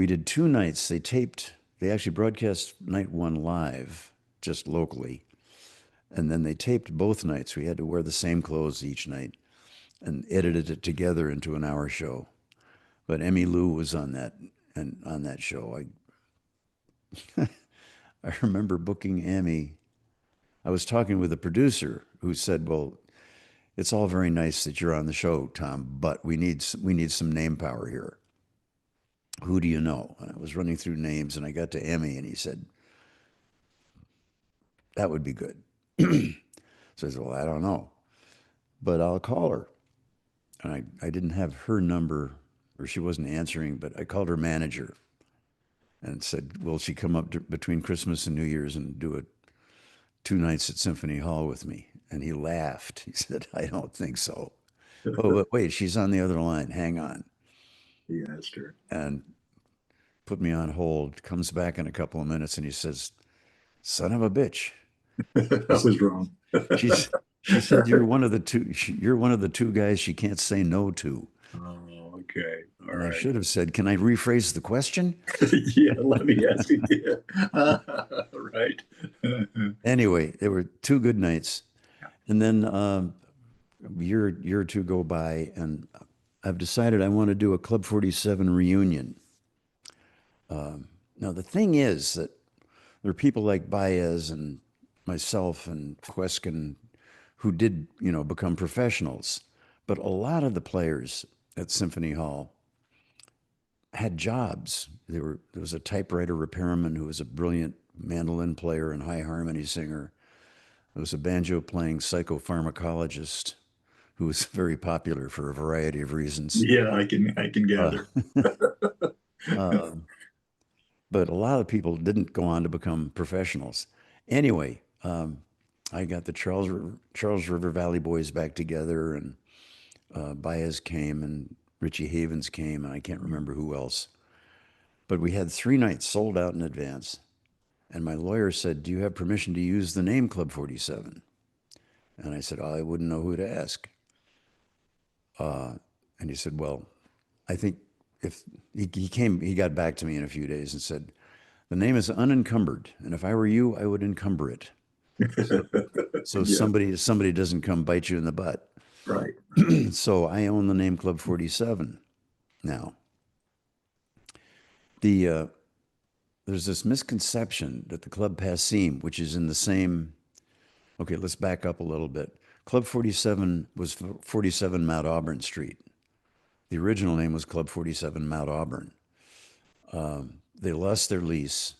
did 2 nights. They actually broadcast night one live, just locally, and then they taped both nights. We had to wear the same clothes each night and edited it together into an hour show. But Emmy Lou was on that show. I remember booking Emmy. I was talking with a producer who said, "Well, it's all very nice that you're on the show, Tom, but we need some name power here. Who do you know?" And I was running through names, and I got to Emmy, and he said, "That would be good." So I said, "Well, I don't know, but I'll call her." And I didn't have her number, or she wasn't answering, but I called her manager and said, "Will she come up between Christmas and New Year's and do it 2 nights at Symphony Hall with me?" And he laughed. He said, "I don't think so." "Oh, but wait, she's on the other line. Hang on." He asked her. And put me on hold, comes back in a couple of minutes, and he says, "Son of a bitch." I was wrong. She's, she said, you're one of the two guys she can't say no to." Oh, okay. All And I right. should have said, "Can I rephrase the question?" Yeah, let me ask you. Yeah. Right. Anyway, there were 2 good nights. And then year or two go by, and I've decided I want to do a Club 47 reunion. Now, the thing is that there are people like Baez and myself and Queskin who did, become professionals. But a lot of the players at Symphony Hall had jobs. There was a typewriter repairman who was a brilliant mandolin player and high harmony singer. There was a banjo playing psychopharmacologist who was very popular for a variety of reasons. Yeah, I can Uh, gather. uh, but a lot of people didn't go on to become professionals. Anyway, I got the Charles River Valley Boys back together, and Baez came, and Richie Havens came, and I can't remember who else. But we had 3 nights sold out in advance. And my lawyer said, "Do you have permission to use the name Club 47?" And I said, "Oh, I wouldn't know who to ask." And he said, "Well, I think if he got back to me in a few days and said, the name is unencumbered. And if I were you, I would encumber it. So Yeah, somebody doesn't come bite you in the butt." right. So I own the name Club 47 now. The There's this misconception that the Club Passim, which is in the same. Okay, let's back up a little bit. Club 47 was 47 Mount Auburn Street. The original name was Club 47 Mount Auburn. They lost their lease.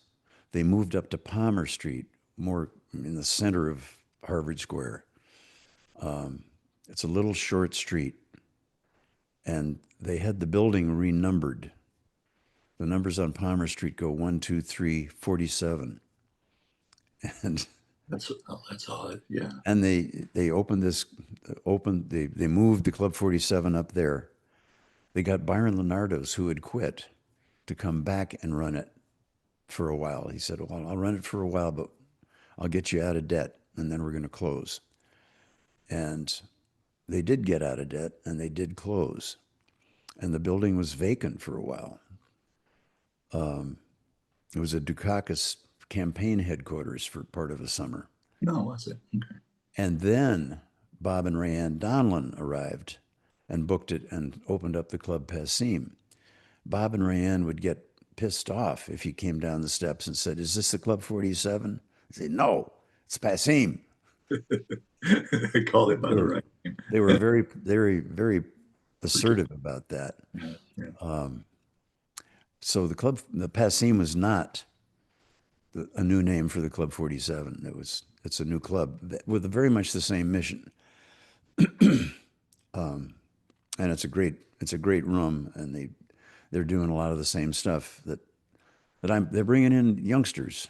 They moved up to Palmer Street, more in the center of Harvard Square. It's a little short street, and they had the building renumbered. The numbers on Palmer Street go 1, 2, 3, 47. And That's odd. Yeah. and they they moved the Club 47 up there. They got Byron Leonardos, who had quit, to come back and run it for a while. He said, "Well, I'll run it for a while, but I'll get you out of debt, and then we're going to close." And they did get out of debt, and they did close. And the building was vacant for a while. It was a Dukakis campaign headquarters for part of the summer. No, was it? Okay. And then Bob and Rayanne Donlin arrived and booked it and opened up the Club Passim. Bob and Rayanne would get pissed off if you came down the steps and said, "Is this the Club 47?" I'd say, "No, it's Passim." I called it by They the were, right name. they were very, very, very assertive about that. Yeah, yeah. So the Passim was not a new name for the Club 47. It's a new club with very much the same mission. And it's a great room, and they're doing a lot of the same stuff they're bringing in youngsters.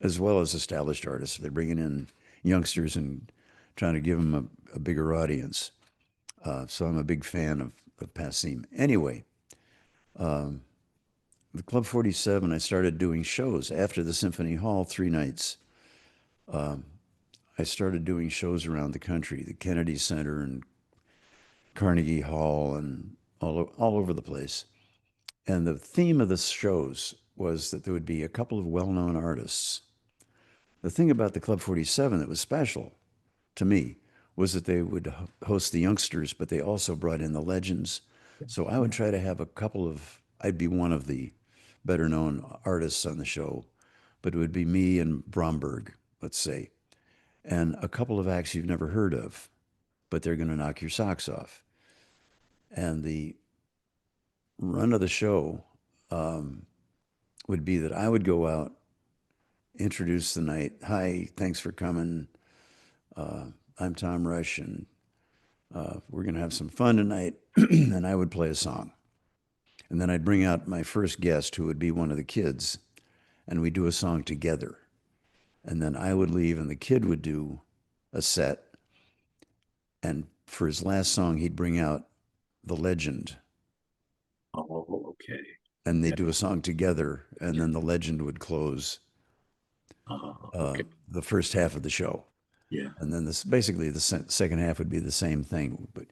as well as established artists. They're bringing in youngsters and trying to give them a bigger audience. So I'm a big fan of Passim. Anyway, the Club 47, I started doing shows after the Symphony Hall 3 nights. I started doing shows around the country, the Kennedy Center and Carnegie Hall and all over the place. And the theme of the shows was that there would be a couple of well-known artists. The thing about the Club 47 that was special to me was that they would host the youngsters, but they also brought in the legends. So I would try to have a couple of, I'd be one of the better known artists on the show, but it would be me and Bromberg, let's say, and a couple of acts you've never heard of, but they're going to knock your socks off. And the run of the show would be that I would go out, introduce the night. Hi, thanks for coming. I'm Tom Rush, and we're going to have some fun tonight. And I would play a song. And then I'd bring out my first guest, who would be one of the kids, and we'd do a song together. And then I would leave, and the kid would do a set. And for his last song, he'd bring out the legend. Oh, okay. And they'd do a song together, and then the legend would close Okay. the first half of the show. Yeah. And then basically the second half would be the same thing. But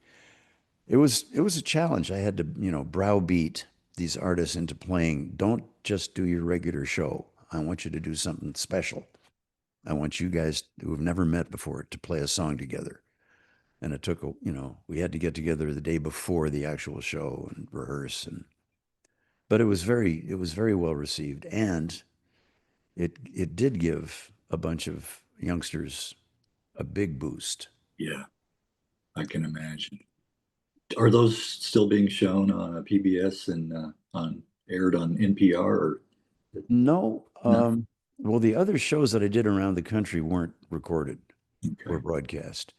it was a challenge. I had to, browbeat these artists into playing. Don't just do your regular show. I want you to do something special. I want you guys who have never met before to play a song together. And it took, we had to get together the day before the actual show and rehearse. But it was very well received, and it did give a bunch of youngsters a big boost. Yeah. I can imagine. Are those still being shown on PBS and aired on NPR? Or No, no? well, the other shows that I did around the country weren't recorded or Okay. broadcast.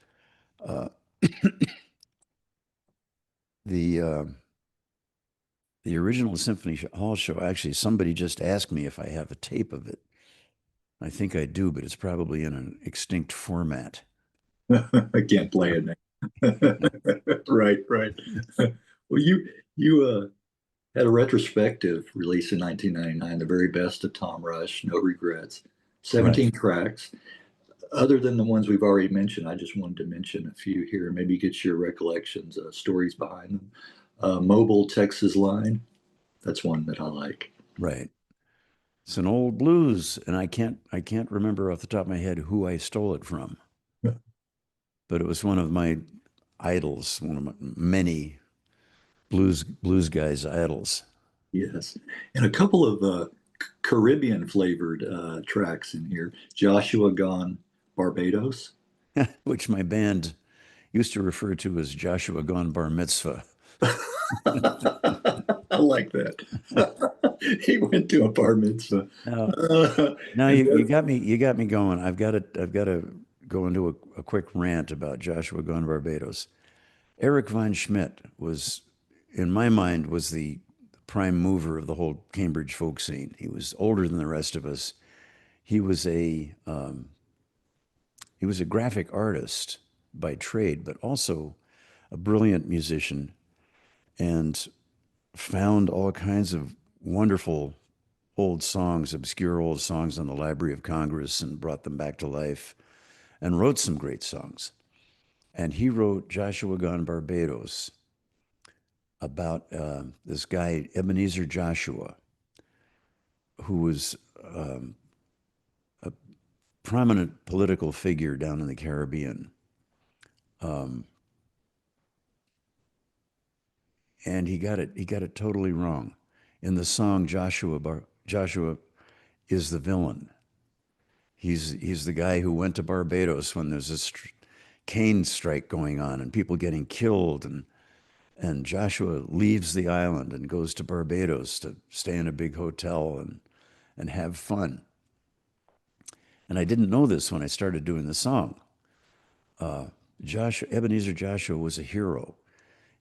Uh, the the original Symphony Hall show, actually, somebody just asked me if I have a tape of it. I think I do, but it's probably in an extinct format. I can't play it now. Right, right. Well, you had a retrospective release in 1999, the very best of Tom Rush, No Regrets, Right. 17 tracks. Other than the ones we've already mentioned, I just wanted to mention a few here, maybe get your recollections, stories behind them. Mobile Texas Line, that's one that I like. Right. It's an old blues, and I can't remember off the top of my head who I stole it from, but it was one of my idols, one of my many blues guys' idols, Yes, and a couple of Caribbean flavored tracks in here. Joshua Gone Barbados. which my band used to refer to as Joshua Gone Bar Mitzvah. I like that. He went to a bar mitzvah. Now, now And you got me going. I've got to go into a quick rant about Joshua Gone Barbados. Eric Von Schmidt was, in my mind, was the prime mover of the whole Cambridge folk scene. He was older than the rest of us. He was a he was a graphic artist by trade, but also a brilliant musician, and found all kinds of wonderful old songs, obscure old songs on the Library of Congress, and brought them back to life, and wrote some great songs. And he wrote Joshua Gone Barbados about this guy, Ebenezer Joshua, who was a prominent political figure down in the Caribbean. Um, and he got it totally wrong. In the song, Joshua is the villain. He's the guy who went to Barbados when there's this cane strike going on and people getting killed, and Joshua leaves the island and goes to Barbados to stay in a big hotel and have fun. And I didn't know this when I started doing the song. Ebenezer Joshua was a hero.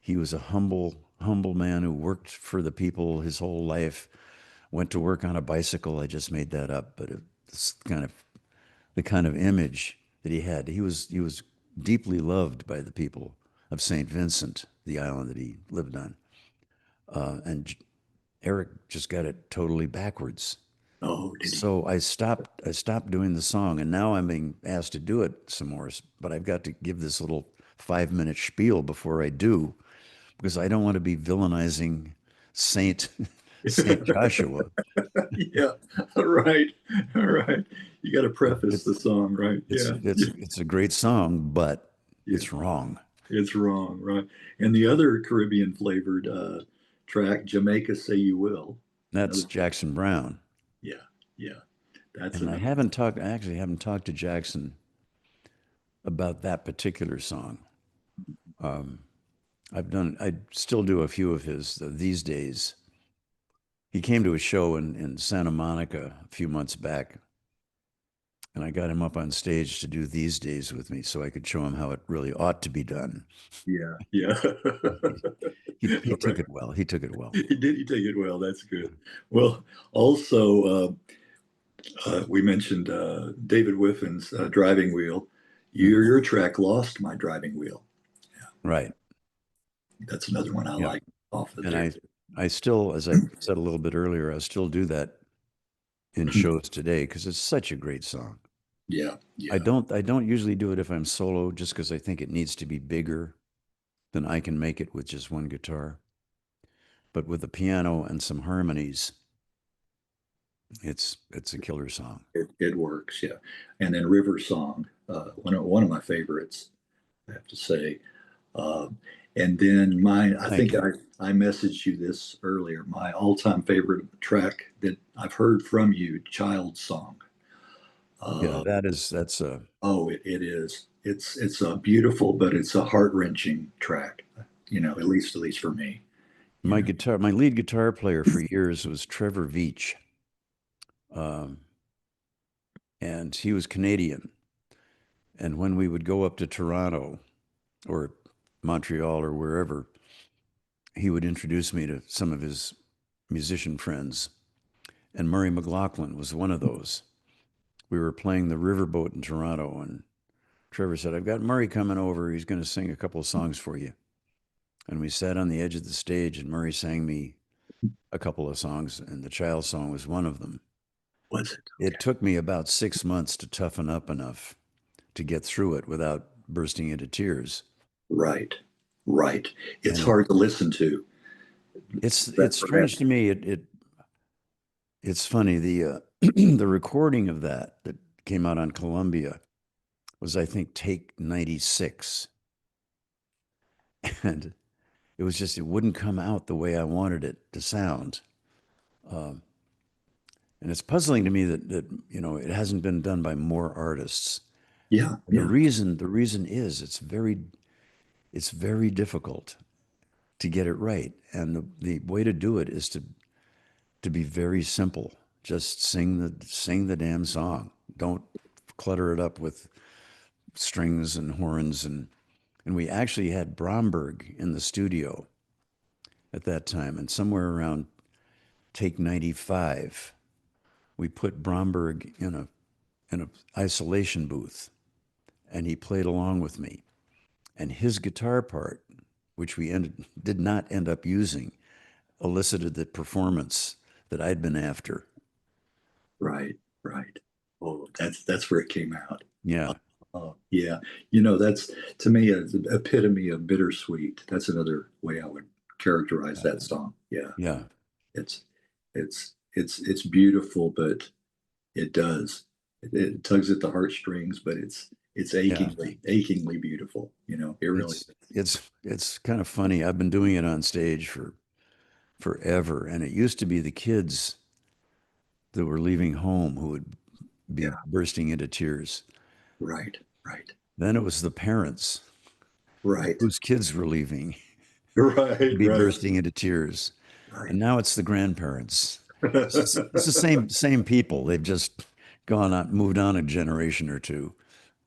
He was a humble man who worked for the people his whole life. Went to work on a bicycle. I just made that up, but the this kind of the kind of image that he had. He was deeply loved by the people of St. Vincent, the island that he lived on. And Eric just got it totally backwards. Oh, did he? So I stopped doing the song, and now I'm being asked to do it some more. But I've got to give this little 5 minute spiel before I do, because I don't want to be villainizing Saint Saint Joshua. Yeah, right, all right. You got to preface It's the song, right? it's Yeah, it's it's a great song, but yeah. it's wrong. It's wrong, right? And the other Caribbean flavored track, Jamaica Say You Will. That's Another, Jackson Brown. yeah, yeah. That's And another. I actually haven't talked to Jackson about that particular song. Um, I still do a few of his these days. He came to a show in Santa Monica a few months back, and I got him up on stage to do these days with me so I could show him how it really ought to be done. Yeah, yeah. He took Right. it well. He took it well. He did. You take it well. That's good. Well, also, we mentioned David Whiffin's Driving Wheel. Mhm. Your track Lost My Driving Wheel. Right. That's another one I Yeah. like off of And there. I still, as I said a little bit earlier, I still do that in shows today because it's such a great song. Yeah, I yeah, don't I don't usually do it if I'm solo just because I think it needs to be bigger than I can make it with just one guitar. But with the piano and some harmonies, it's a killer song. it works. Yeah, and then River Song, one of my favorites, I have to say. Uh, and then mine, I Thank think you. I messaged you this earlier. My all-time favorite track that I've heard from you, Child Song. Yeah, Uh, that's oh, it is. It's a beautiful, but it's a heart-wrenching track. At least for me. You know, my lead guitar player for years was Trevor Veach. Um, and he was Canadian. And when we would go up to Toronto or Montreal or wherever, he would introduce me to some of his musician friends. And Murray McLaughlin was one of those. We were playing the Riverboat in Toronto, and Trevor said, I've got Murray coming over. He's going to sing a couple of songs for you. And we sat on the edge of the stage, and Murray sang me a couple of songs, and the child song was one of them. was it? It Okay. took me about 6 months to toughen up enough to get through it without bursting into tears. Right, right. It's And hard to listen to it's that for that. strange to me. It's funny the recording of that came out on Columbia was I think take 96, and it wouldn't come out the way I wanted it to sound. Um, and it's puzzling to me that it hasn't been done by more artists. Yeah, And yeah, the reason is it's very difficult to get it right. And the way to do it is to be very simple. Just sing the damn song. Don't clutter it up with strings and horns and we actually had Bromberg in the studio at that time, and somewhere around take 95 we put Bromberg in a isolation booth, and he played along with me, and his guitar part, which did not end up using, elicited the performance that I'd been after. right, right. Oh, that's where it came out. Yeah, Yeah, that's to me the epitome of bittersweet. That's another way I would characterize that song. Yeah, yeah, it's it's beautiful, but it does it tugs at the heartstrings, but it's yeah. achingly beautiful. It really It's is. it's kind of funny. I've been doing it on stage for forever, and it used to be the kids that were leaving home who would be Yeah, bursting into tears. right, right, Then it was the parents right, whose kids were leaving to right, be right, bursting into tears. right. And now it's the grandparents. It's the same people. They've just moved on a generation or two.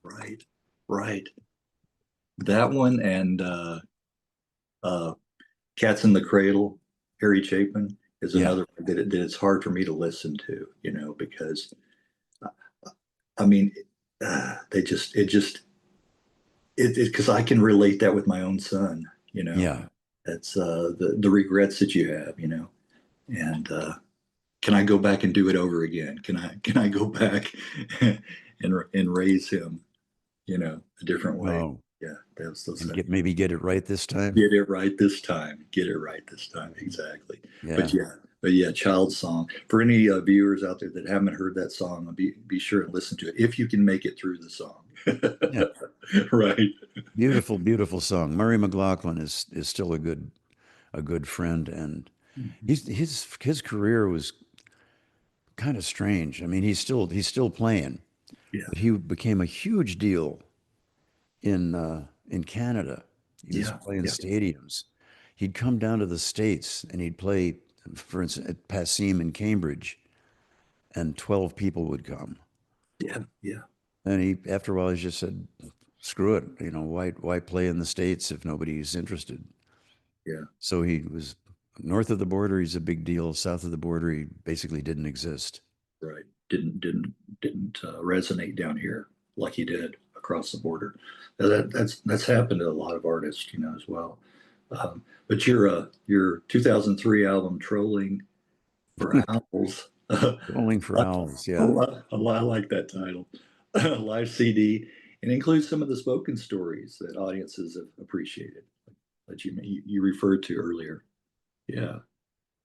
Right, right. That one and uh, Cats in the Cradle, Harry Chapin is Yeah, another one that it's hard for me to listen to, because I mean, because I can relate that with my own son, you know, Yeah. that's the regrets that you have, you know, and can I go back and do it over again? Can I go back and raise him, you know, a different way? Oh, Yeah, those and things. maybe get it right this time. Get it right this time. Get it right this time. Exactly. But Yeah. yeah, but yeah, Child Song. For any viewers out there that haven't heard that song, be sure and listen to it if you can make it through the song. Yeah. Right. Beautiful, beautiful song. Murray McLaughlin is still a good friend, and Mhm. his career was kind of strange. I mean, he's still playing, Yeah. but he became a huge deal in Canada. He was Yeah. playing Yeah. stadiums. He'd come down to the States and he'd play, for instance, at Passim in Cambridge, and 12 people would come. Yeah. Yeah. And after a while, he just said, "Screw it. Why play in the States if nobody's interested?" Yeah. So he was north of the border. He's a big deal. South of the border, he basically didn't exist. Right. Didn't resonate down here like he did across the border. That's happened to a lot of artists, you know, as well. But your 2003 album "Trolling for Owls," Rolling for Owls. I Yeah. like that title. Live CD, and includes some of the spoken stories that audiences have appreciated, that you referred to earlier. Yeah,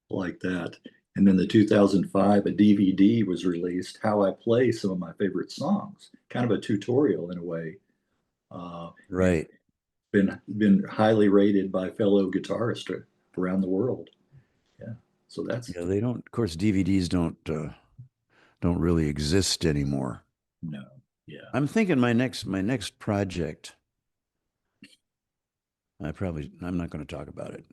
like that. And then the 2005, a DVD was released, How I Play Some of My Favorite Songs, kind of a tutorial in a way. And Right. been highly rated by fellow guitarists around the world. Yeah. So that's Yeah. They don't. Of course, DVDs don't really exist anymore. no. Yeah. I'm thinking my next project. I'm not going to talk about it.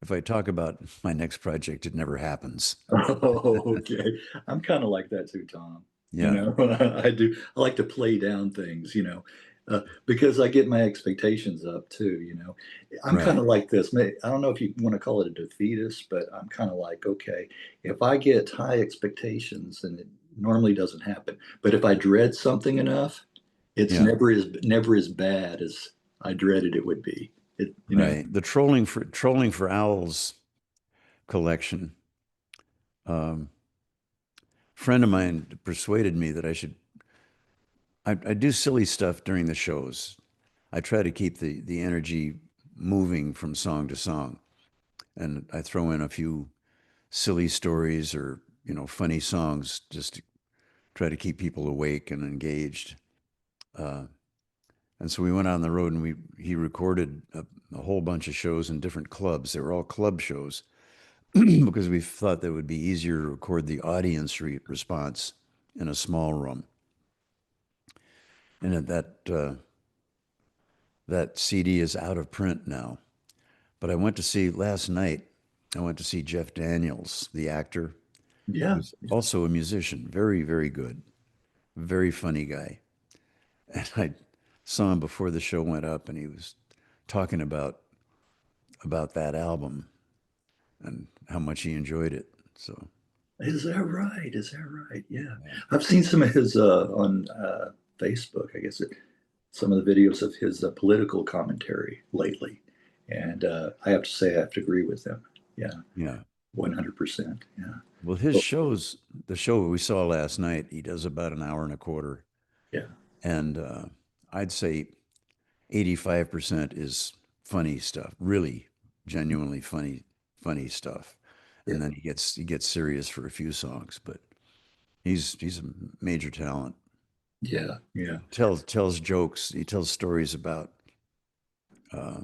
If I talk about my next project, it never happens. Oh, okay. I'm kind of like that too, Tom. You Yeah. know, I do. I like to play down things, you know, because I get my expectations up too, you know. I'm kind Right. of like this. I don't know if you want to call it a defeatist, but I'm kind of like, okay, if I get high expectations, and it normally doesn't happen, but if I dread something enough, it's Yeah. never as bad as I dreaded it would be. You know. Right. The trolling for owls collection. Um, Friend of mine persuaded me that I should. I do silly stuff during the shows. I try to keep the energy moving from song to song, and I throw in a few silly stories or funny songs just to try to keep people awake and engaged. Uh, and so we went on the road, and he recorded a whole bunch of shows in different clubs. They were all club shows because we thought that would be easier to record the audience response in a small room. And that CD is out of print now. But I went to see last night. I went to see Jeff Daniels, the actor, Yeah. who's also a musician, very, very good, very funny guy. And I saw him before the show went up, and he was talking about that album and how much he enjoyed it. So Is that right? Is that right? Yeah. yeah, I've seen some of his on Facebook, I guess some of the videos of his political commentary lately. And I have to say, I have to agree with him. Yeah, yeah. 100%. Yeah. Well, his Well, shows, the show we saw last night, he does about an hour and a quarter, yeah. and I'd say 85% is funny stuff, really genuinely funny stuff. Yeah. And then he gets serious for a few songs, but he's a major talent. Yeah. Yeah. Tells jokes. He tells stories about uh,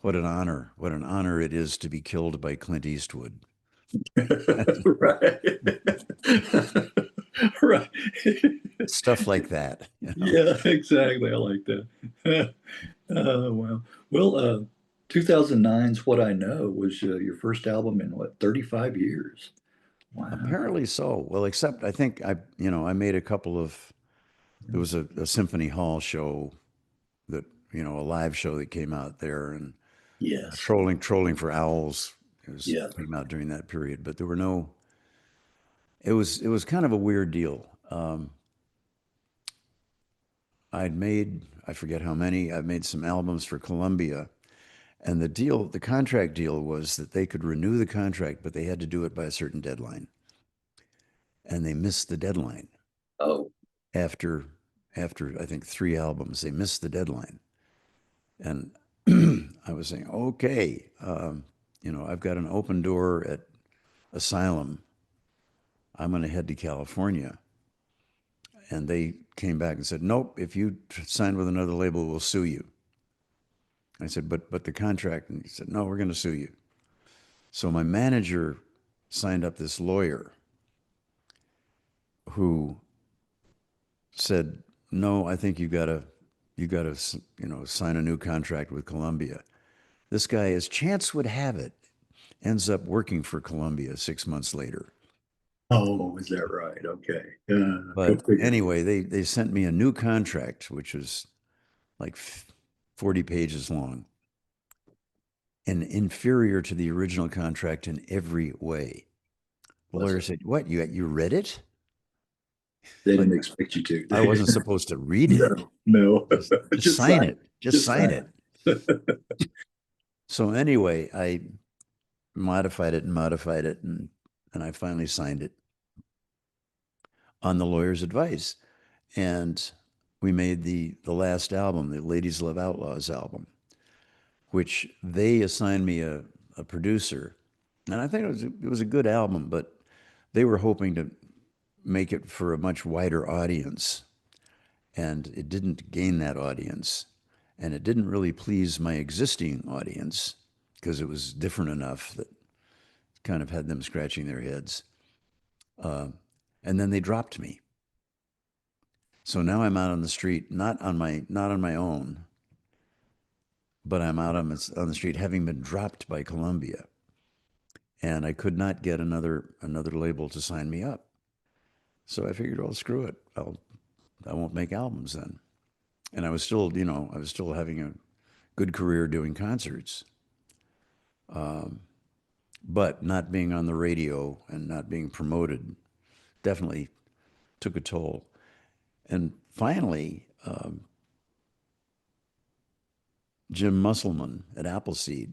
what an honor it is to be killed by Clint Eastwood. Right. Right. Stuff like that, Yeah, exactly. I like that. Wow. Well, 2009's What I Know was your first album in what, 35 years? Wow. Apparently so. Well, except I think I made a couple of. There was a Symphony Hall show that a live show that came out there, and Yes. trolling for owls Yeah. came out during that period. But there were no. It was kind of a weird deal. I'd made, I forget how many, I've made some albums for Columbia. And the contract deal was that they could renew the contract, but they had to do it by a certain deadline. And they missed the deadline Oh, after, after I think 3 albums. They missed the deadline. And I was saying, okay, I've got an open door at Asylum. I'm going to head to California. And they came back and said, nope, if you sign with another label, we'll sue you. I said, but the contract. And he said, no, we're going to sue you. So my manager signed up this lawyer who said, no, I think you got to, sign a new contract with Columbia. This guy, as chance would have it, ends up working for Columbia 6 months later. oh, is that right? Okay. Go But figure. anyway, they sent me a new contract, which was like 40 pages long and inferior to the original contract in every way. The Was lawyer it? said, what, you read it? They Like, didn't expect you to. I wasn't supposed to read it. No, no. Just Just sign sign. it. Just Just sign sign it. it. So anyway, I modified it, and I finally signed it on the lawyer's advice. And we made the last album, the Ladies Love Outlaws album, which they assigned me a producer. And I think it was a good album, but they were hoping to make it for a much wider audience. And it didn't gain that audience. And it didn't really please my existing audience because it was different enough that kind of had them scratching their heads. Uh, and then they dropped me. So now I'm out on the street, not on my own, but I'm out on the street having been dropped by Columbia, and I could not get another label to sign me up. So I figured, well, screw it. I won't make albums then. And I was still having a good career doing concerts, but not being on the radio and not being promoted definitely took a toll. And finally, Jim Musselman at Appleseed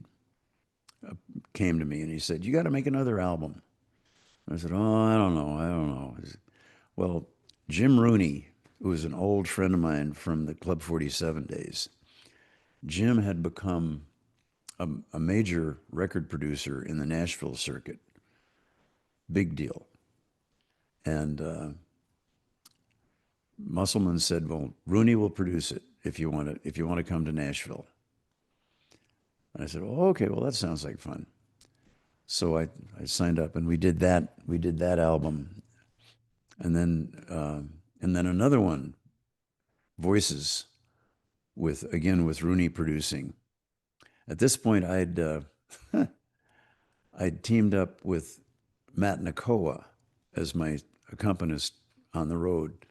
came to me and he said, "You got to make another album." I said, "Oh, I don't know. I don't know." He said, well, Jim Rooney, who was an old friend of mine from the Club 47 days, Jim had become a major record producer in the Nashville circuit. Big deal. And Musselman said, "Well, Rooney will produce it if you want to come to Nashville." And I said, "Well, okay, well that sounds like fun." So I signed up and we did that album, and then another one, Voices, with Rooney producing. At this point, I'd teamed up with Matt Nakoa as my accompanist on the road.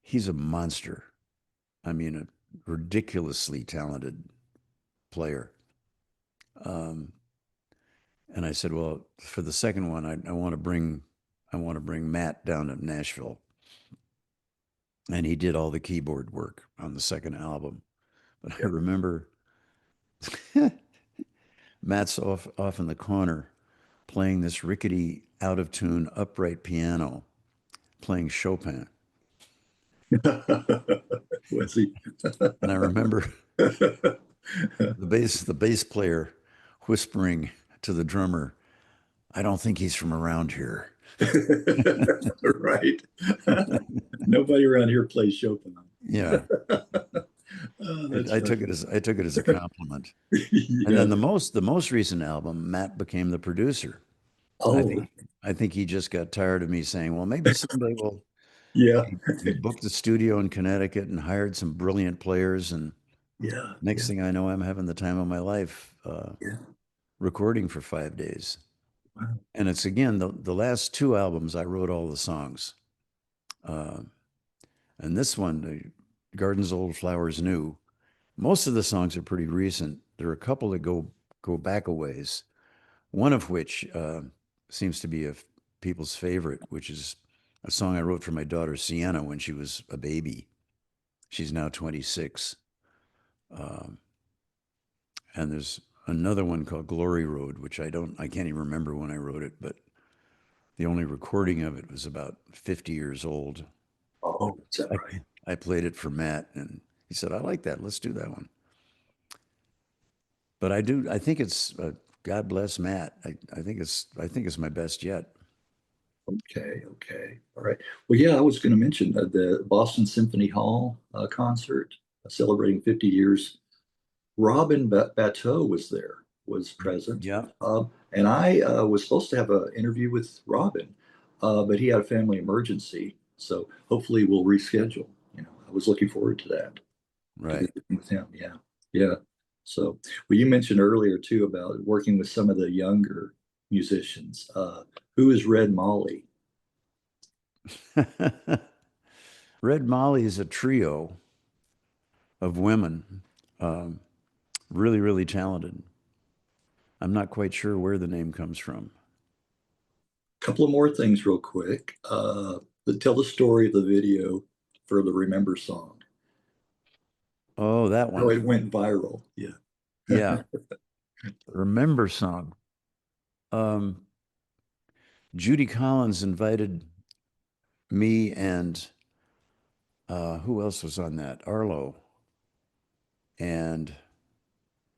He's a monster. I mean, a ridiculously talented player. Um, and I said, well, for the second one, I want to bring Matt down to Nashville, and he did all the keyboard work on the second album. But I Yeah. remember Matt's off in the corner playing this rickety, out of tune upright piano, playing Chopin. Was he? And I remember the bass player whispering to the drummer, "I don't think he's from around here." Right. Nobody around here plays Chopin. Yeah, Oh, I, that's I funny. took it as a compliment. And Yeah. then the most recent album, Matt became the producer. I Oh, think I think he just got tired of me saying, "Well, maybe someday we'll." yeah. He booked a studio in Connecticut and hired some brilliant players, and Yeah. next Yeah. thing I know, I'm having the time of my life Yeah. recording for 5 days. Wow. And it's again the last 2 albums I wrote all the songs, uh, and this one, Gardens Old Flowers New. Most of the songs are pretty recent. There are a couple that go back a ways. One of which seems to be people's favorite, which is a song I wrote for my daughter Sienna when she was a baby. She's now 26. And there's another one called Glory Road, which I can't even remember when I wrote it, but the only recording of it was about 50 years old. Oh, is that I, right? I played it for Matt, and he said, I like that. Let's do that one. But I think it's, God bless Matt. I think it's my best yet. Okay, okay. All right. Well, yeah, I was going to mention the Boston Symphony Hall concert celebrating 50 years. Robin Bateau was present. Yeah. And I was supposed to have an interview with Robin, but he had a family emergency. So hopefully we'll reschedule. I was looking forward to that, to Right. visiting with him. Yeah. Yeah. So, well, you mentioned earlier too about working with some of the younger musicians. Who is Red Molly? Red Molly is a trio of women, um, really, really talented. I'm not quite sure where the name comes from. Couple of more things real quick. Tell the story of the video for the Remember song. Oh, that How one. it went viral. Yeah. Yeah. Remember song. Um, Judy Collins invited me and who else was on that? Arlo and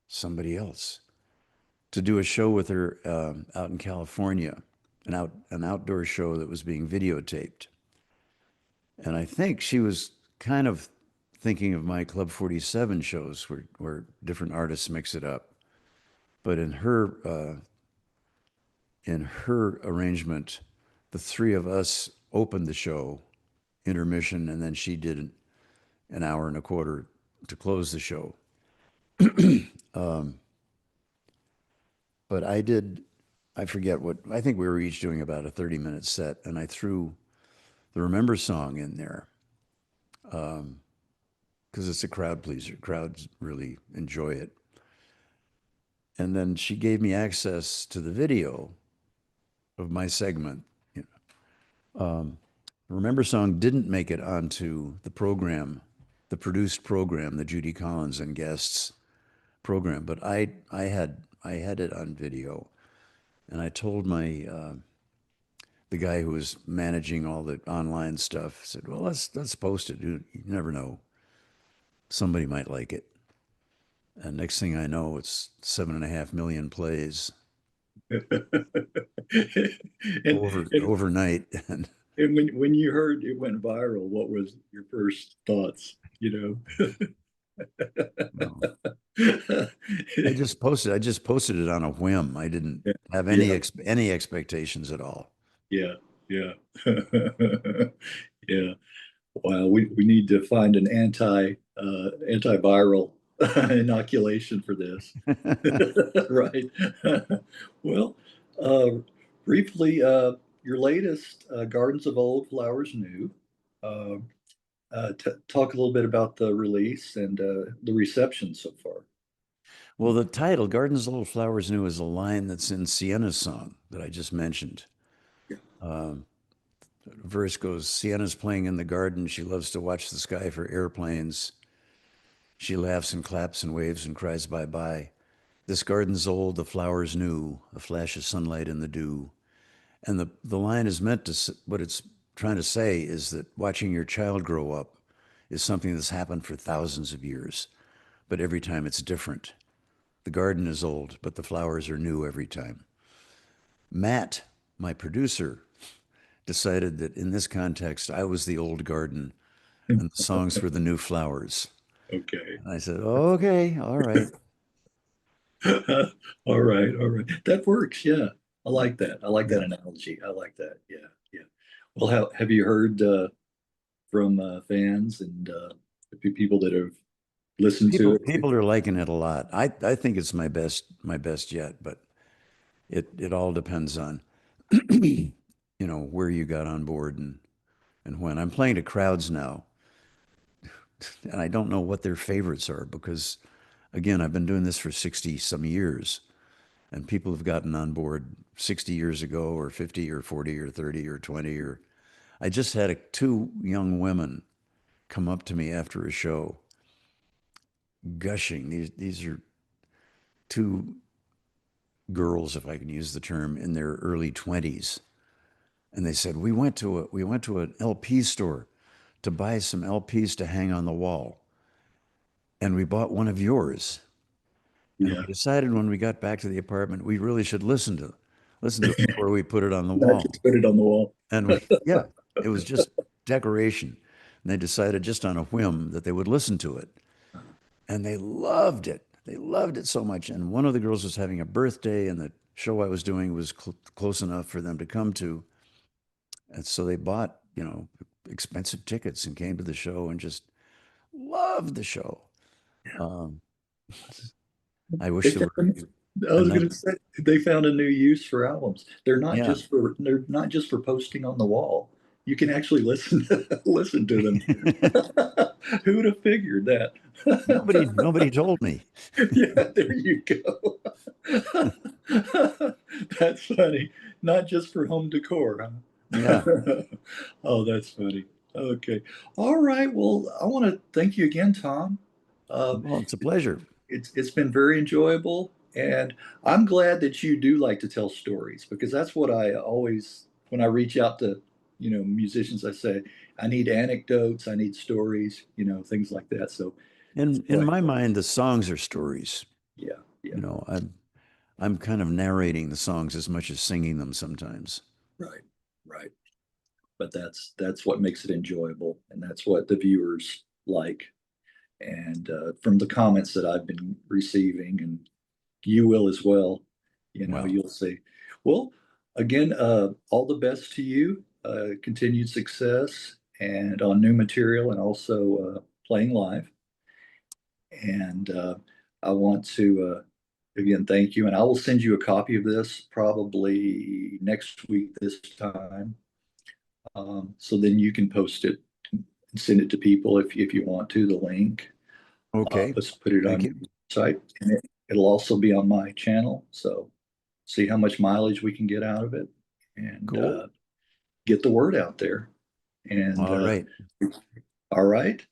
somebody else to do a show with her out in California, an outdoor show that was being videotaped. And I think she was kind of thinking of my Club 47 shows where different artists mix it up. But in her arrangement, the three of us opened the show, intermission, and then she did an hour and a quarter to close the show. But I forget what, I think we were each doing about a 30-minute set, and I threw the Remember song in there because it's a crowd pleaser. Crowds really enjoy it. And then she gave me access to the video of my segment. Remember song didn't make it onto the program, the produced program, the Judy Collins and guests program, but I had it on video, and I told my the guy who was managing all the online stuff, said, "Well, let's post it. You never know, somebody might like it." And next thing I know, it's 7.5 million plays and, and overnight, and and when you heard it went viral, what was your first thoughts? well, I just posted it on a whim. I didn't Yeah, have yeah, any expectations at all. yeah, yeah. Yeah. Wow, we need to find an antiviral inoculation for this. Right. Well, uh, briefly, your latest, Gardens of Old, Flowers New. Uh, Talk a little bit about the release and the reception so far. Well, the title, Gardens Little Flowers New, is a line that's in Sienna's song that I just mentioned. Yeah. Verse goes, Sienna's playing in the garden. She loves to watch the sky for airplanes. She laughs and claps and waves and cries bye bye. This garden's old, the flowers new, a flash of sunlight in the dew. And the line is meant to, what it's trying to say is that watching your child grow up is something that's happened for thousands of years, but every time it's different. The garden is old, but the flowers are new every time. Matt, my producer, decided that in this context, I was the old garden and the songs were the new flowers. Okay. And I said, okay, all right. All right, all right. That works. Yeah. I like that. I like that Yeah. analogy. I like that. Yeah, yeah. Well, have you heard from fans and people that have listened to it? People are liking it a lot. I think it's my best yet, but it all depends on where you got on board and when. I'm playing to crowds now, and I don't know what their favorites are because again, I've been doing this for 60 some years, and people have gotten on board 60 years ago or 50 or 40 or 30 or 20 or I just had two young women come up to me after a show, gushing. These are two girls, if I can use the term, in their early 20s. And they said, we went to an LP store to buy some LPs to hang on the wall. And we bought one of yours. And we Yeah. decided when we got back to the apartment, we really should listen to it before we put it on the Not wall. just put it on the wall. And we, yeah, it was just decoration. And they decided just on a whim that they would listen to it. And they loved it. They loved it so much. And one of the girls was having a birthday, and the show I was doing was close enough for them to come to. And so they bought, expensive tickets and came to the show and just loved the show. Um, I They wish there were found, I was enough. going to say they found a new use for albums. Yeah. They're not just for posting on the wall. You can actually listen to them. Who'd have figured that? Nobody told me. Yeah, there you go. That's funny. Not just for home decor, Yeah. huh? Oh, that's funny. Okay. All right. Well, I want to thank you again, Tom. Uh, Well, it's a pleasure. it's been very enjoyable, and I'm glad that you do like to tell stories, because that's what I always, when I reach out to, musicians, I say I need anecdotes, I need stories, things like that. So it's In like, my mind, the songs are stories. yeah, yeah, You know, I'm kind of narrating the songs as much as singing them sometimes. right, right. But that's what makes it enjoyable, and that's what the viewers like. And from the comments that I've been receiving, and you will as well, Well, you'll see. Well, again, all the best to you, continued success, and on new material, and also playing live. And I want to again thank you, and I will send you a copy of this probably next week this time, so then you can post it and send it to people if you want to, the link. okay. Let's put it Thank on you. your site, and it'll also be on my channel. So see how much mileage we can get out of it, and Cool. get the word out there. And All right. all right,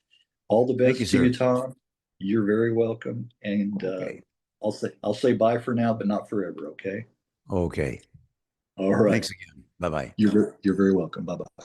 all the Thank you, best to you, sir. Tom. You're very welcome. And Okay. I'll say bye for now, but not forever. Okay. Okay. All right. Thanks again. Bye bye. You're very welcome. Bye bye.